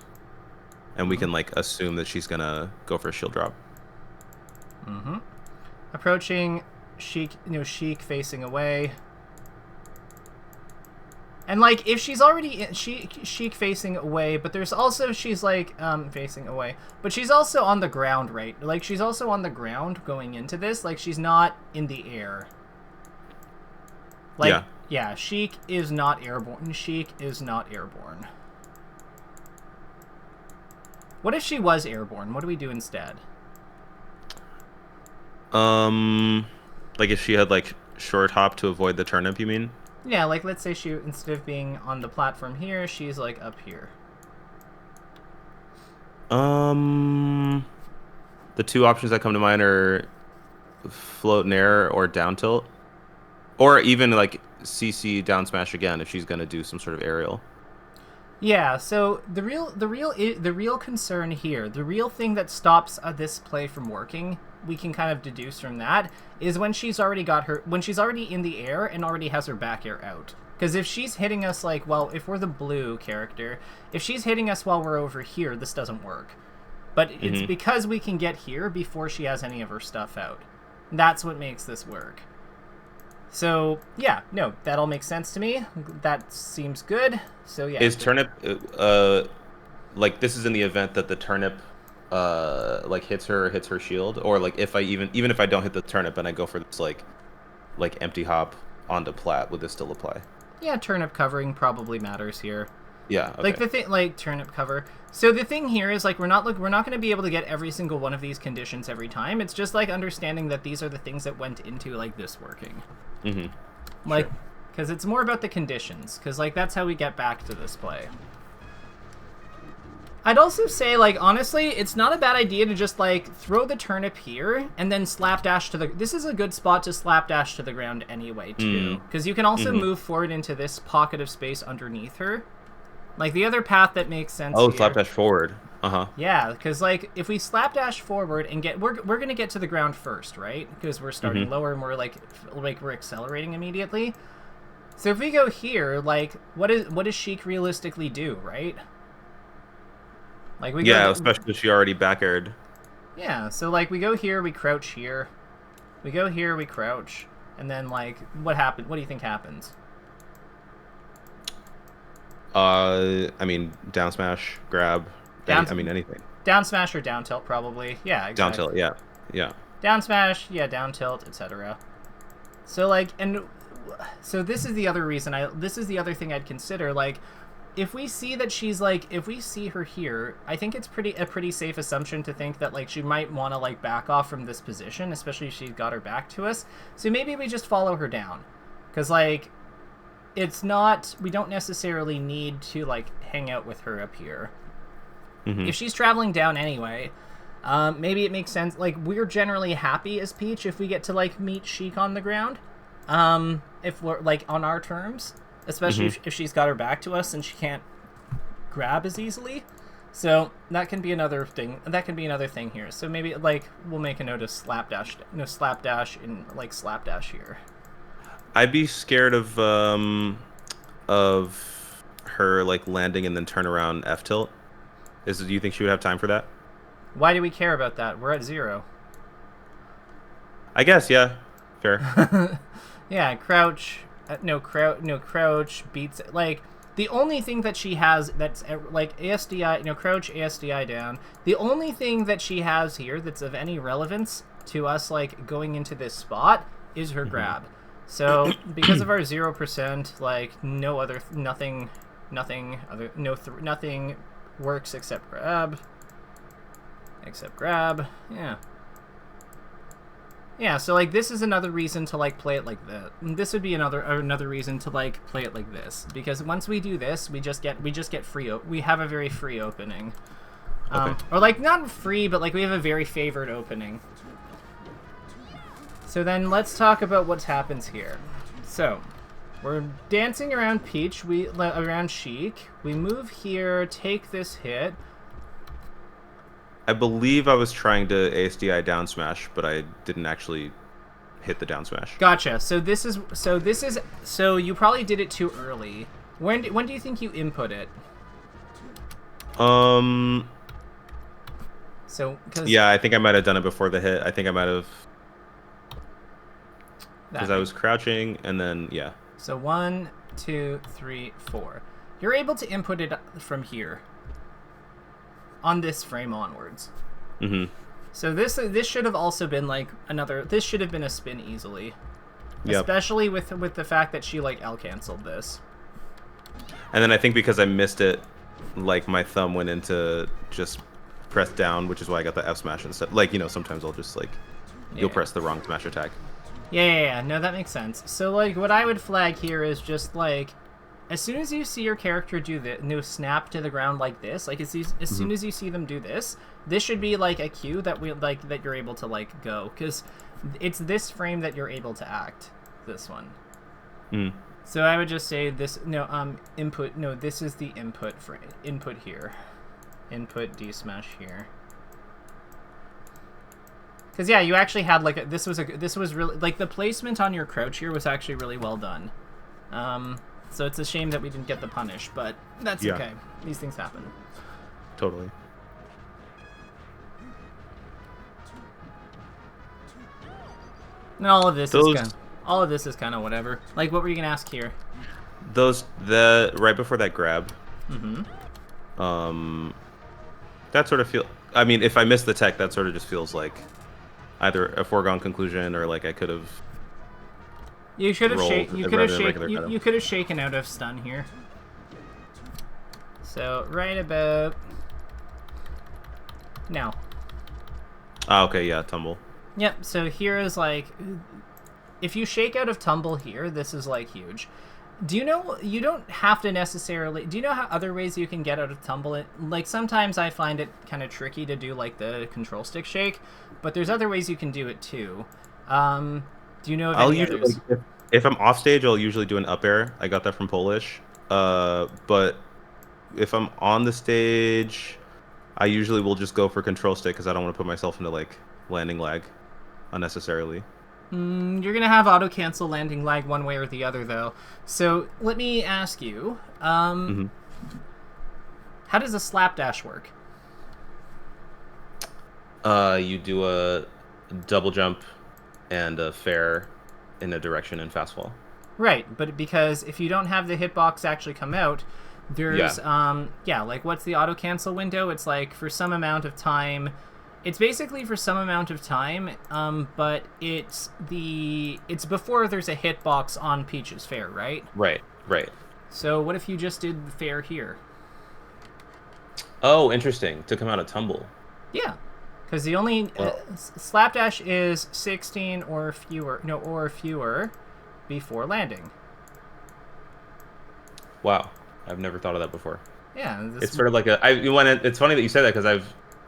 and we can like assume that she's gonna go for a shield drop. Approaching, Sheik facing away. And like if she's already Sheik facing away, but there's also she's like facing away, but she's also on the ground, right? Like she's also on the ground going into this. Like she's not in the air. Like yeah, Sheik is not airborne. What if she was airborne? What do we do instead? Like if she had like short hop to avoid the turnip, you mean? Yeah, like let's say she, instead of being on the platform here, she's like up here. The two options that come to mind are float in air or down tilt, or even like CC down smash again if she's gonna do some sort of aerial. Yeah, so the real concern here, the real thing that stops this play from working, we can kind of deduce from that, is when she's already in the air and already has her back air out. Because if she's hitting us like, well, if we're the blue character, if she's hitting us while we're over here, this doesn't work. But it's because we can get here before she has any of her stuff out. That's what makes this work. So, yeah, no, that all makes sense to me. That seems good. So, yeah. Is turnip, like, this is in the event that the turnip, like, hits her shield? Or, like, if I even if I don't hit the turnip and I go for this, like empty hop onto plat, would this still apply? Yeah, turnip covering probably matters here. Yeah. Okay. Like the thing, like turnip cover. So the thing here is like we're not going to be able to get every single one of these conditions every time. It's just like understanding that these are the things that went into like this working. Mm-hmm. Like, Sure. because it's more about the conditions. Because like that's how we get back to this play. I'd also say, like, honestly, it's not a bad idea to just, like, throw the turnip here and then slapdash to the... This is a good spot to slapdash to the ground anyway, too. Because you can also move forward into this pocket of space underneath her. Like, the other path that makes sense Oh, here... slapdash forward. Uh-huh. Yeah, because, like, if we slapdash forward and get... We're going to get to the ground first, right? Because we're starting lower and we're, like, we're accelerating immediately. So if we go here, like, what does Sheik realistically do, right? Like we Yeah, go, especially if she already back aired. Yeah, so like we go here, we crouch here. We go here, we crouch. And then like what happened? What do you think happens? I mean, down smash, grab. I mean, anything. Down smash or down tilt probably. Yeah, exactly. Down tilt, yeah. Yeah. Down smash, yeah, down tilt, etc. So like so this is the other reason this is the other thing I'd consider, like if we see that she's like, if we see her here, I think it's a pretty safe assumption to think that like she might want to like back off from this position, especially if she's got her back to us. So maybe we just follow her down, because like it's not, we don't necessarily need to like hang out with her up here. If she's traveling down anyway, maybe it makes sense. Like we're generally happy as Peach if we get to like meet Sheik on the ground, if we're like on our terms. Especially if she's got her back to us and she can't grab as easily. So that can be another thing. That can be another thing here. So maybe like we'll make a note of slapdash. No, slapdash in like slapdash here. I'd be scared of her like landing and then turn around F tilt. Do you think she would have time for that? Why do we care about that? We're at 0. I guess, yeah. Fair. Yeah, crouch. No crouch beats like the only thing that she has that's like ASDI, crouch, ASDI down. The only thing that she has here that's of any relevance to us like going into this spot is her grab. So because of our 0%, like nothing works except grab. Yeah, so like this is another reason to like play it like that. This would be another reason to like play it like this, because once we do this, we just get free. We have a very free opening, or like not free, but like we have a very favored opening. So then let's talk about what happens here. So we're dancing around Peach, around Sheik. We move here, take this hit. I believe I was trying to ASDI down smash, but I didn't actually hit the down smash. Gotcha. So you probably did it too early. When do you think you input it? Yeah, I think I might have done it before the hit. I think I might have, because I was crouching and then yeah. So 1, 2, 3, 4. You're able to input it from here. On this frame onwards. So this should have also been like this should have been a spin easily. Yep. Especially with the fact that she like L-canceled this. And then I think because I missed it, like my thumb went into just press down, which is why I got the F smash instead. Like, sometimes I'll just like, you'll press the wrong smash attack. Yeah. No, that makes sense. So like what I would flag here is just like, as soon as you see your character do the snap to the ground like this, like as soon as you see them do this, this should be like a cue that that you're able to like go, because it's this frame that you're able to act. This one. So I would just say this. Input. No, this is the input for input here. Input D smash here. Because yeah, you actually had like this was really like the placement on your crouch here was actually really well done. So it's a shame that we didn't get the punish, but that's okay. These things happen. Totally. And all of this is kind of whatever. Like, what were you gonna ask here? Right before that grab. That sort of I mean, if I miss the tech, that sort of just feels like either a foregone conclusion or like I could have. You could have shaken out of stun here. So right about now. Okay, yeah, tumble. Yep, so here is like, if you shake out of tumble here, this is like huge. Do you know, you don't have to necessarily, do you know how other ways you can get out of tumble? Like sometimes I find it kind of tricky to do like the control stick shake, but there's other ways you can do it too. Do you know of any others? Like, if I'm off stage, I'll usually do an up air. I got that from Polish. But if I'm on the stage, I usually will just go for control stick because I don't want to put myself into like landing lag unnecessarily. You're gonna have auto cancel landing lag one way or the other though. So let me ask you, how does a slapdash work? You do a double jump and a fair in a direction and fast fall. Right, but because if you don't have the hitbox actually come out, there's like what's the auto cancel window? It's like for some amount of time. It's basically for some amount of time, but it's before there's a hitbox on Peach's fair, right? Right. So what if you just did the fair here? Oh, interesting. To come out of tumble. Yeah, because the only slapdash is 16 or fewer, or fewer before landing. Wow, I've never thought of that before. Yeah, it's sort of like it's funny that you say that because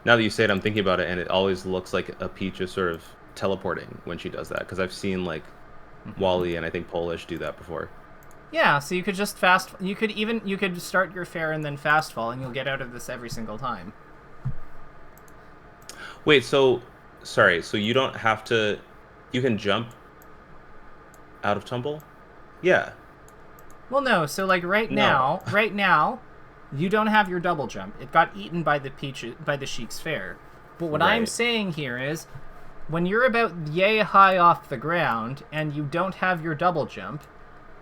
now that you say it, I'm thinking about it, and it always looks like a Peach is sort of teleporting when she does that because I've seen like Wally and I think Polish do that before. Yeah, so you could just you could start your fair and then fast fall, and you'll get out of this every single time. Wait, so you don't have to, you can jump out of tumble? Yeah. Well, no. So like right now, you don't have your double jump. It got eaten by the Sheik's fair. But what I'm saying here is, when you're about yay high off the ground and you don't have your double jump,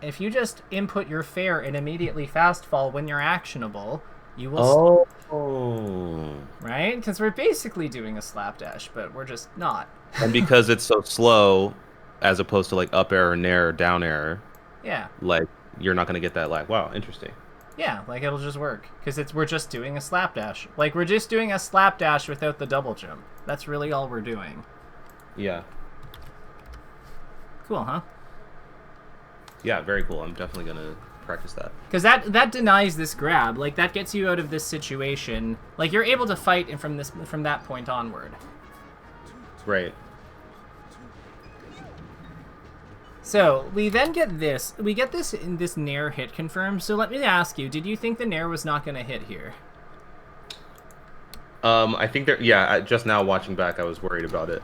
if you just input your fair and immediately fast fall when you're actionable, you will. Oh. Right? Because we're basically doing a slapdash, but we're just not. And because it's so slow, as opposed to like up air or nair or down air. Yeah. Like you're not gonna get that lag. Wow, interesting. Yeah, like it'll just work because we're just doing a slapdash. Like we're just doing a slapdash without the double jump. That's really all we're doing. Yeah. Cool, huh? Yeah, very cool. I'm definitely gonna practice that. Because that denies this grab. Like that gets you out of this situation. Like you're able to fight from that point onward. Right. So we then get this. We get this nair hit confirmed. So let me ask you: did you think the nair was not going to hit here? I think just now watching back, I was worried about it.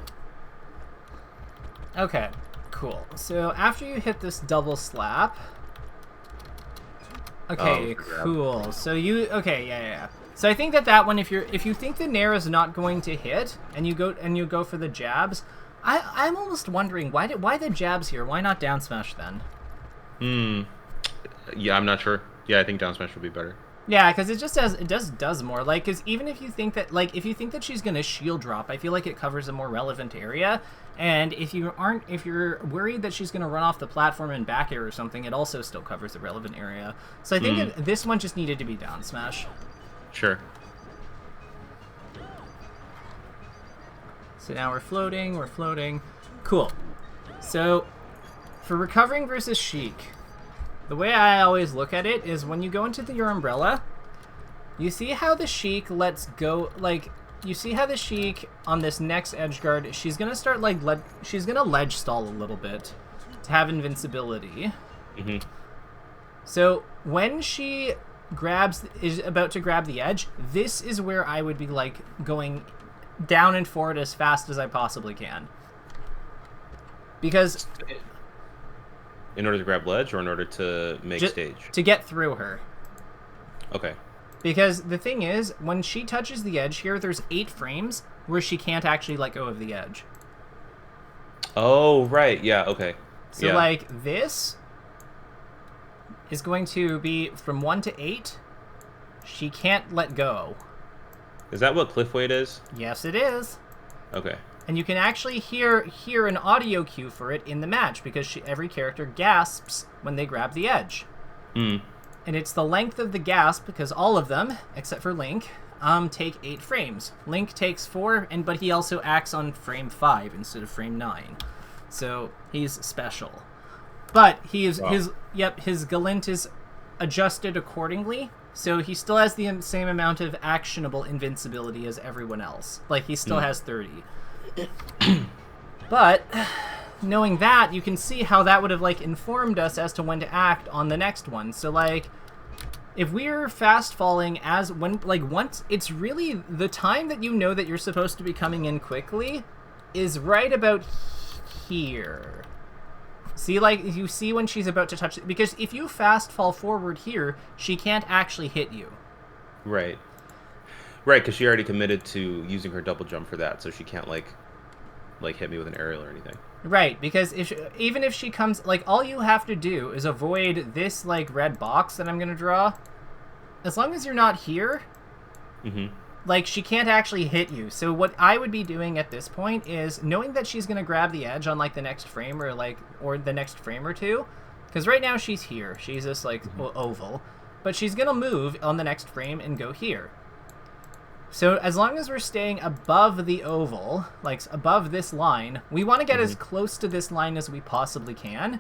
Okay, cool. So after you hit this double slap. Okay, cool. So yeah. So I think that one, if you think the nair is not going to hit, and you go for the jabs, I'm almost wondering why the jabs here? Why not down smash then? Yeah, I'm not sure. Yeah, I think down smash would be better. Yeah, because it does more. Like, because even if you think that she's gonna shield drop, I feel like it covers a more relevant area. And if you're worried that she's gonna run off the platform and back air or something, it also still covers a relevant area. So I think this one just needed to be down smash. Sure. So now we're floating. Cool. So, for recovering versus Sheik, the way I always look at it is when you go into your umbrella, you see how the Sheik lets go, like, you see how the Sheik on this next edge guard, she's gonna start, like, she's gonna ledge stall a little bit to have invincibility. Mm-hmm. So, when she is about to grab the edge, this is where I would be, like, going down and forward as fast as I possibly can. Because in order to grab ledge or in order to make stage? To get through her. Okay. Because the thing is, when she touches the edge here, there's 8 frames where she can't actually let go of the edge. Oh, right. Yeah, okay. So, like, this is going to be from 1 to 8. She can't let go. Is that what cliff weight is? Yes, it is. Okay. And you can actually hear an audio cue for it in the match because every character gasps when they grab the edge. And it's the length of the gasp, because all of them, except for Link, take 8 frames. Link takes 4, but he also acts on frame 5 instead of frame 9. So he's special. But his Galint is adjusted accordingly, so he still has the same amount of actionable invincibility as everyone else. Like, he still has 30. But knowing that, you can see how that would have, like, informed us as to when to act on the next one. So, like, if we're fast falling once, it's really the time that you know that you're supposed to be coming in quickly is right about here. See, like, you see when she's about to touch it, because if you fast fall forward here, she can't actually hit you. Right. Right, because she already committed to using her double jump for that, so she can't, like hit me with an aerial or anything. Right, because even if she comes, like, all you have to do is avoid this, like, red box that I'm going to draw. As long as you're not here, like, she can't actually hit you. So what I would be doing at this point is knowing that she's going to grab the edge on, like, the next frame or the next frame or two. Because right now she's here. She's this, like, oval. But she's going to move on the next frame and go here. So as long as we're staying above the oval, like above this line, we want to get as close to this line as we possibly can.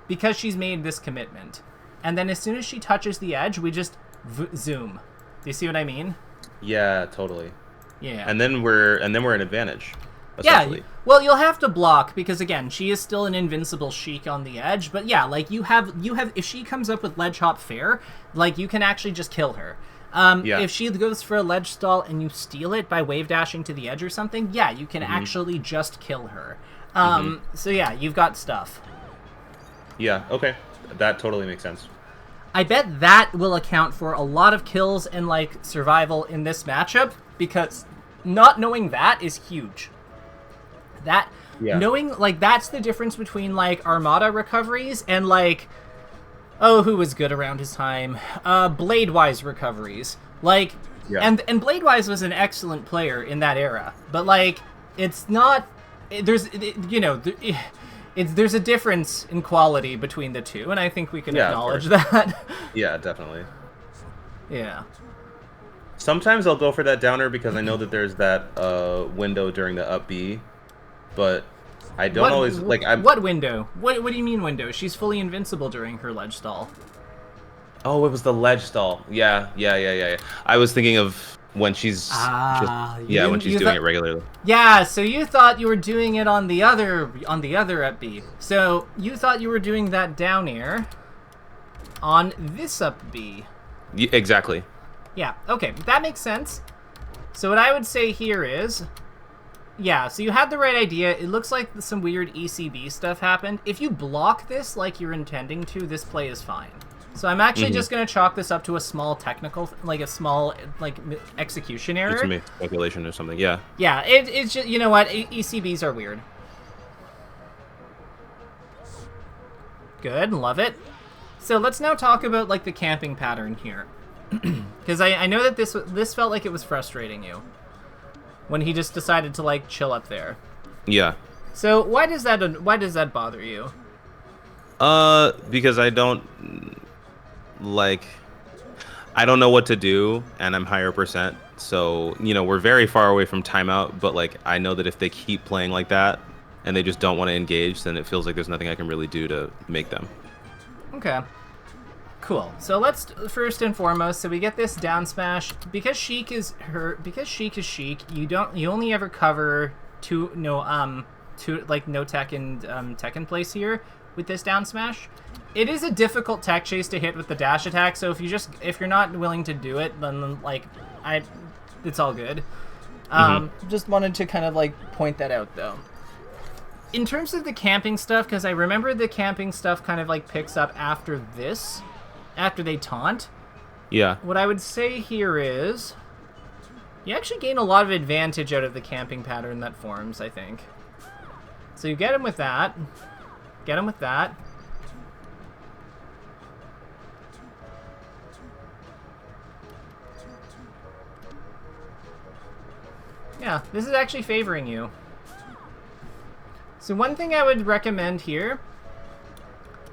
Because she's made this commitment. And then as soon as she touches the edge, we just zoom. Do you see what I mean? Yeah, totally. Yeah. And then we're in advantage. Yeah, well, you'll have to block because, again, she is still an invincible Sheik on the edge. But yeah, like you have if she comes up with ledge hop fair, like you can actually just kill her. If she goes for a ledge stall and you steal it by wave dashing to the edge or something, yeah, you can actually just kill her. So yeah, you've got stuff. Yeah, okay. That totally makes sense. I bet that will account for a lot of kills and, like, survival in this matchup, because not knowing that is huge. Knowing, like, that's the difference between, like, Armada recoveries and, like, who was good around his time? Bladewise recoveries. Like, and Bladewise was an excellent player in that era, but, like, it's not, there's a difference in quality between the two, and I think we can acknowledge that. Yeah, definitely. Yeah. Sometimes I'll go for that downer because I know that there's that window during the up B, but I don't always like. What window? What do you mean window? She's fully invincible during her ledge stall. Oh, it was the ledge stall. Yeah. I was thinking of when she's when she's doing it regularly. Yeah, so you thought you were doing it on the other up B. So you thought you were doing that down air on this up B. Exactly. Yeah. Okay, that makes sense. So what I would say here is, yeah, so you had the right idea. It looks like some weird ECB stuff happened. If you block this like you're intending to, this play is fine. So I'm actually just going to chalk this up to a small technical, like a small, like, execution error. It's a speculation or something, yeah. Yeah, it's just, you know what, ECBs are weird. Good, love it. So let's now talk about, like, the camping pattern here. Because I know that this felt like it was frustrating you. When he just decided to, like, chill up there. Yeah. So why does that bother you? Because I don't know what to do, and I'm higher percent. So, we're very far away from timeout, but, like, I know that if they keep playing like that and they just don't want to engage, then it feels like there's nothing I can really do to make them. Okay. Cool. So let's first and foremost, so we get this down smash because Sheik is Sheik. You only ever cover no tech and tech in place here with this down smash. It is a difficult tech chase to hit with the dash attack. So if you're not willing to do it, then it's all good. Just wanted to kind of point that out though. In terms of the camping stuff, because I remember the camping stuff kind of picks up after this. After they taunt. Yeah. What I would say here is you actually gain a lot of advantage out of the camping pattern that forms, I think. So you get him with that. Get him with that. Yeah, this is actually favoring you. So one thing I would recommend here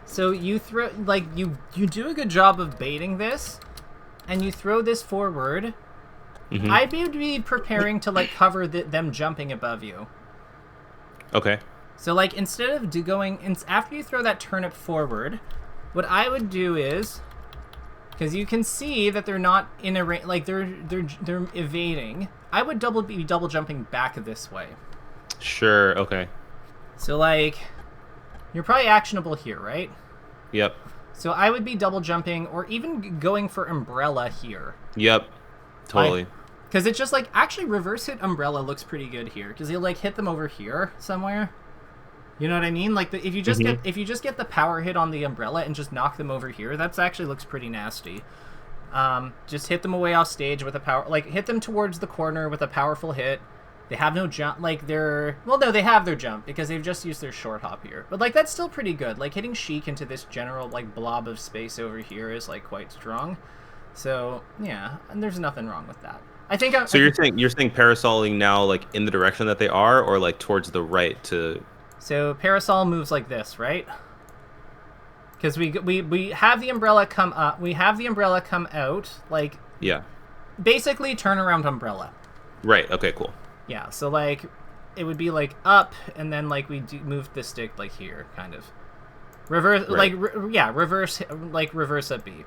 So you throw, like, you do a good job of baiting this, and you throw this forward. Mm-hmm. I'd be preparing to, like, cover them jumping above you. Okay. So, like, instead of after you throw that turnip forward, what I would do is, because you can see that they're not in a range, like, they're evading. I would be double jumping back this way. Sure. Okay. So, like, you're probably actionable here, right? Yep. So I would be double jumping or even going for umbrella here. Yep. Totally. Because it's just like, actually reverse hit umbrella looks pretty good here. Because you'll like hit them over here somewhere. You know what I mean? Like if you just get the power hit on the umbrella and just knock them over here, that's actually looks pretty nasty. Just hit them away off stage with a power, like hit them towards the corner with a powerful hit. They have no jump, like they have their jump because they've just used their short hop here. But like that's still pretty good. Like hitting Sheik into this general like blob of space over here is like quite strong. So yeah, and there's nothing wrong with that. I think. So you're saying parasoling now like in the direction that they are, or like towards the right to. So parasol moves like this, right? Because we have the umbrella come up. We have the umbrella come out, like yeah. Basically turnaround umbrella. Right. Okay. Cool. Yeah. So like, it would be like up, and then like we move the stick like here, kind of. Reverse, right. Reverse up B.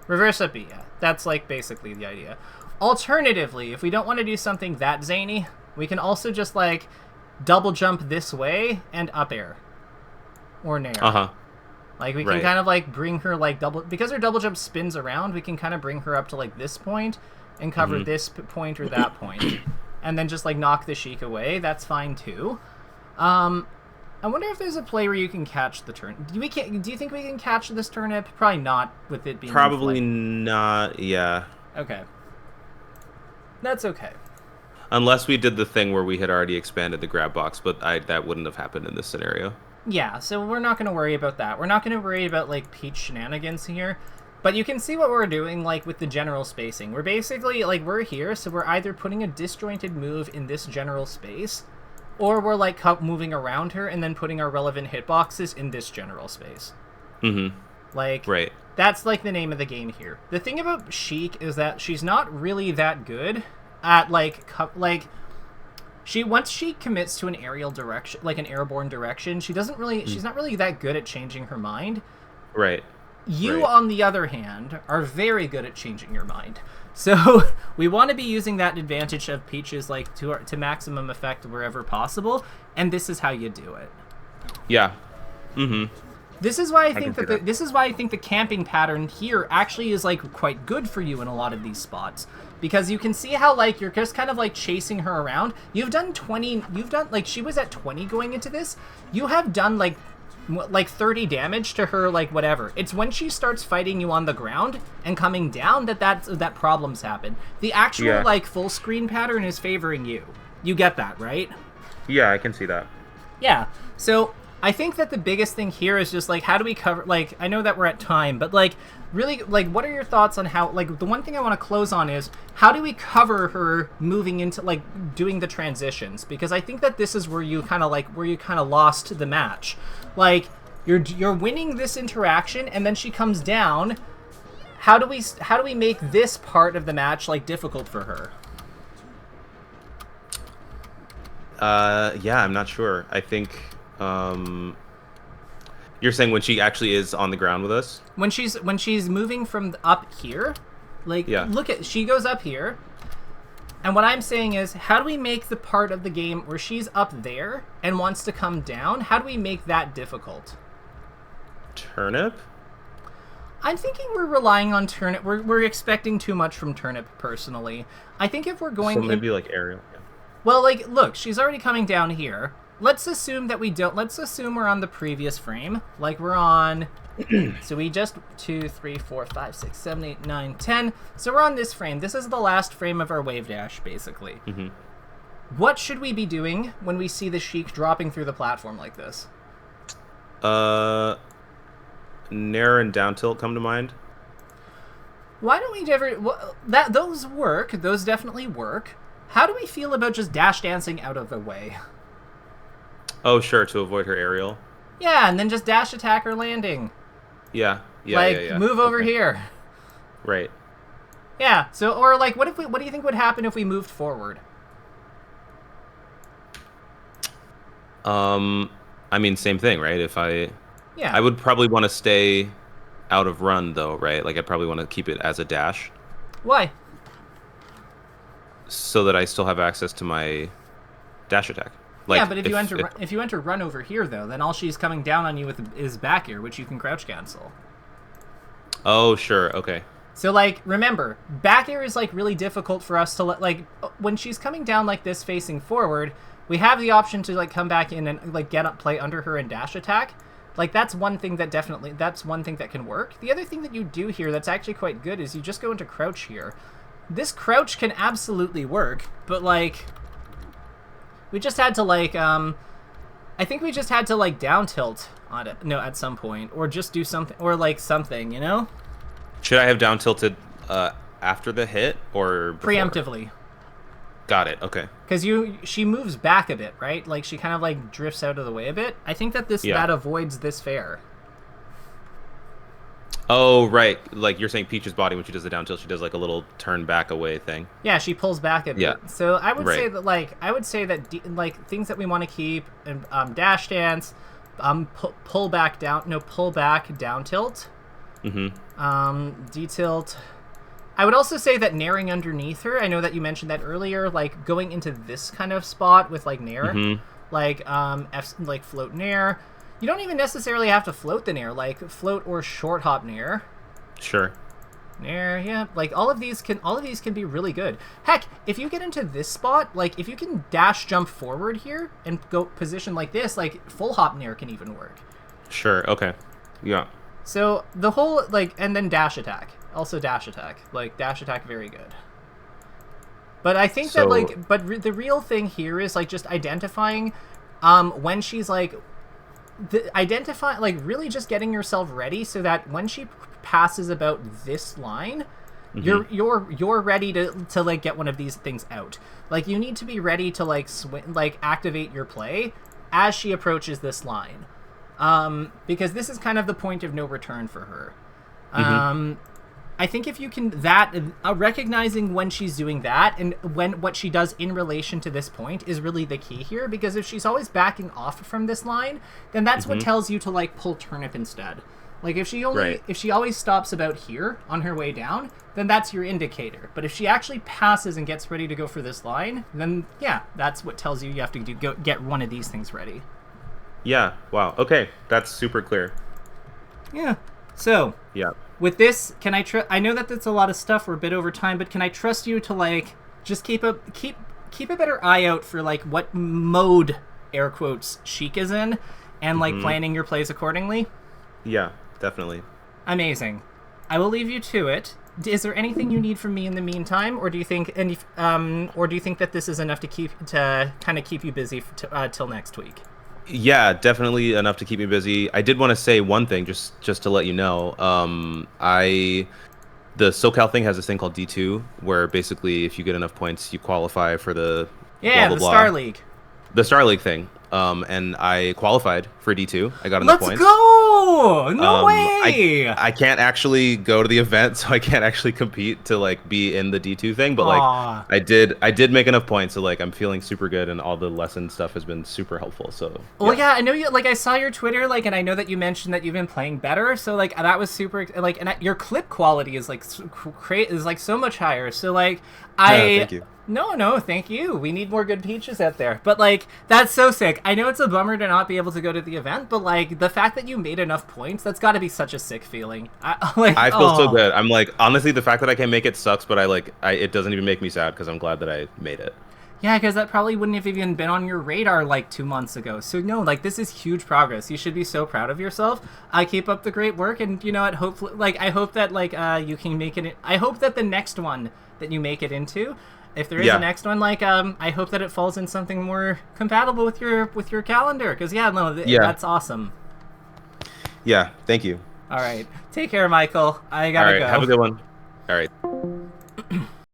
Reverse up B. Yeah. That's like basically the idea. Alternatively, if we don't want to do something that zany, we can also just like double jump this way and up air. Or nair. Uh-huh. Like we can kind of like bring her like because her double jump spins around, we can kind of bring her up to like this point and cover this point or that point. And then just like knock the Sheik away. That's fine too. I wonder if there's a play where you can catch the turn. Do you think we can catch this turnip? Probably not with it being probably not, yeah. Okay. That's okay. Unless we did the thing where we had already expanded the grab box, but that wouldn't have happened in this scenario. Yeah, so we're not going to worry about that. We're not going to worry about, like, Peach shenanigans here. But you can see what we're doing, like, with the general spacing. We're basically, like, we're here, so we're either putting a disjointed move in this general space, or we're, like, moving around her and then putting our relevant hitboxes in this general space. Mm-hmm. Like, right. That's, like, the name of the game here. The thing about Sheik is that she's not really that good at, once she commits to an aerial direction, like an airborne direction, she's not really that good at changing her mind. Right. You, on the other hand, are very good at changing your mind. So we want to be using that advantage of Peach's like to maximum effect wherever possible, and this is how you do it. Yeah. Mm-hmm. This is why I think the camping pattern here actually is like quite good for you in a lot of these spots. Because you can see how, like, you're just kind of, like, chasing her around. You've done, like, she was at 20 going into this. You have done, like 30 damage to her, like, whatever. It's when she starts fighting you on the ground and coming down that problems happen. The actual, like, full screen pattern is favoring you. You get that, right? Yeah, I can see that. Yeah. So I think that the biggest thing here is just, like, how do we cover, like, I know that we're at time, but, like, really, like, what are your thoughts on how, like, the one thing I want to close on is, how do we cover her moving into, like, doing the transitions? Because I think that this is where you kind of lost the match. Like, you're winning this interaction, and then she comes down. How do we make this part of the match, like, difficult for her? Yeah, I'm not sure. I think, you're saying when she actually is on the ground with us? When she's moving from up here, like, she goes up here, and what I'm saying is, how do we make the part of the game where she's up there and wants to come down, how do we make that difficult? Turnip? I'm thinking we're relying on Turnip. We're expecting too much from Turnip, personally. I think if we're going... So maybe, like, aerial. Yeah. Well, like, look, she's already coming down here. Let's assume that we don't. Let's assume we're on the previous frame. Like, we're on... so we just... 2, 3, 4, 5, 6, 7, 8, 9, 10. So we're on this frame. This is the last frame of our wave dash, basically. Mm-hmm. What should we be doing when we see the Sheik dropping through the platform like this? Nair and down tilt come to mind. Why don't we ever... Well, those work. Those definitely work. How do we feel about just dash dancing out of the way? Oh, sure, to avoid her aerial. Yeah, and then just dash attack or landing. Yeah. Yeah. Like, yeah. move over here. Right. Yeah. So, or like, what do you think would happen if we moved forward? I mean, same thing, right? Yeah. I would probably want to stay out of run though, right? Like I'd probably want to keep it as a dash Why? so that I still have access to my dash attack. Like, yeah, but if you enter run over here though, then all she's coming down on you with is back air, which you can crouch cancel. Oh, sure. Okay. So, like, remember, back air is, like, really difficult for us to, like, when she's coming down like this facing forward, we have the option to, like, come back in and, like, get up, play under her and dash attack. Like, that's one thing that can work. The other thing that you do here that's actually quite good is you just go into crouch here. This crouch can absolutely work, but, like, we just had to, like, I think we just had to, like, down tilt on it, at some point, or just do something, or, like, something, you know? Should I have down tilted after the hit or before? Preemptively. Got it. Okay. Because she moves back a bit, right? Like, she kind of, like, drifts out of the way a bit. I think that that avoids this fair. Oh, right. Like, you're saying Peach's body, when she does the down tilt, she does, like, a little turn back away thing. Yeah, she pulls back a bit. Yeah. So I would say that, like, things that we want to keep, dash dance, pull back, down tilt. Mm-hmm. D-tilt. I would also say that naring underneath her, I know that you mentioned that earlier, like going into this kind of spot with like nair, like like float nair. You don't even necessarily have to float the nair, like float or short hop nair. Sure. Nair, yeah. Like all of these can be really good. Heck, if you get into this spot, like if you can dash jump forward here and go position like this, like full hop nair can even work. Sure. Okay. Yeah. So the whole, like, and then dash attack. Also dash attack. Like, dash attack, very good. But I think that, like, the real thing here is, like, just identifying when she's, like, really just getting yourself ready so that when she passes about this line, you're ready to, like, get one of these things out. Like, you need to be ready to, like, activate your play as she approaches this line. Because this is kind of the point of no return for her. I think if you can recognizing when she's doing that and what she does in relation to this point is really the key here, because if she's always backing off from this line, then that's what tells you to, like, pull turnip instead. Like, if she always stops about here on her way down, then that's your indicator. But if she actually passes and gets ready to go for this line, then yeah, that's what tells you have to get one of these things ready. Yeah. Wow. Okay. That's super clear. Yeah. So. Yeah. With this, can I know that that's a lot of stuff. We're a bit over time, but can I trust you to, like, just keep a better eye out for, like, what mode, air quotes, Sheik is in, and like planning your plays accordingly? Yeah, definitely. Amazing. I will leave you to it. Is there anything you need from me in the meantime, or do you think that this is enough to kind of keep you busy till next week? Yeah, definitely enough to keep me busy. I did want to say one thing, just to let you know. The SoCal thing has this thing called D2, where basically if you get enough points, you qualify for the blah, blah, blah. Star League. The Star League thing. And I qualified for D2. I got enough points. Let's go! No way! I can't actually go to the event, so I can't actually compete to, like, be in the D2 thing. But like, I did make enough points, so, like, I'm feeling super good, and all the lesson stuff has been super helpful. So. Well, yeah, I know you. Like, I saw your Twitter, like, and I know that you mentioned that you've been playing better. So, like, that was super. Like, and your clip quality is like so much higher. So, like, thank you. No, thank you. We need more good Peaches out there. But, like, that's so sick. I know it's a bummer to not be able to go to the event, but, like, the fact that you made enough points, that's got to be such a sick feeling. I feel so good. I'm like, honestly, the fact that I can't make it sucks, but it doesn't even make me sad because I'm glad that I made it. Yeah, because that probably wouldn't have even been on your radar, like, 2 months ago. So, no, like, this is huge progress. You should be so proud of yourself. Keep up the great work, and, you know what, hopefully, like, I hope that, like, you can make it. I hope that the next one that you make it into, if there is a next one, like, I hope that it falls in something more compatible with your calendar. Because, that's awesome. Yeah, thank you. All right. Take care, Michael. I gotta go. Have a good one. All right.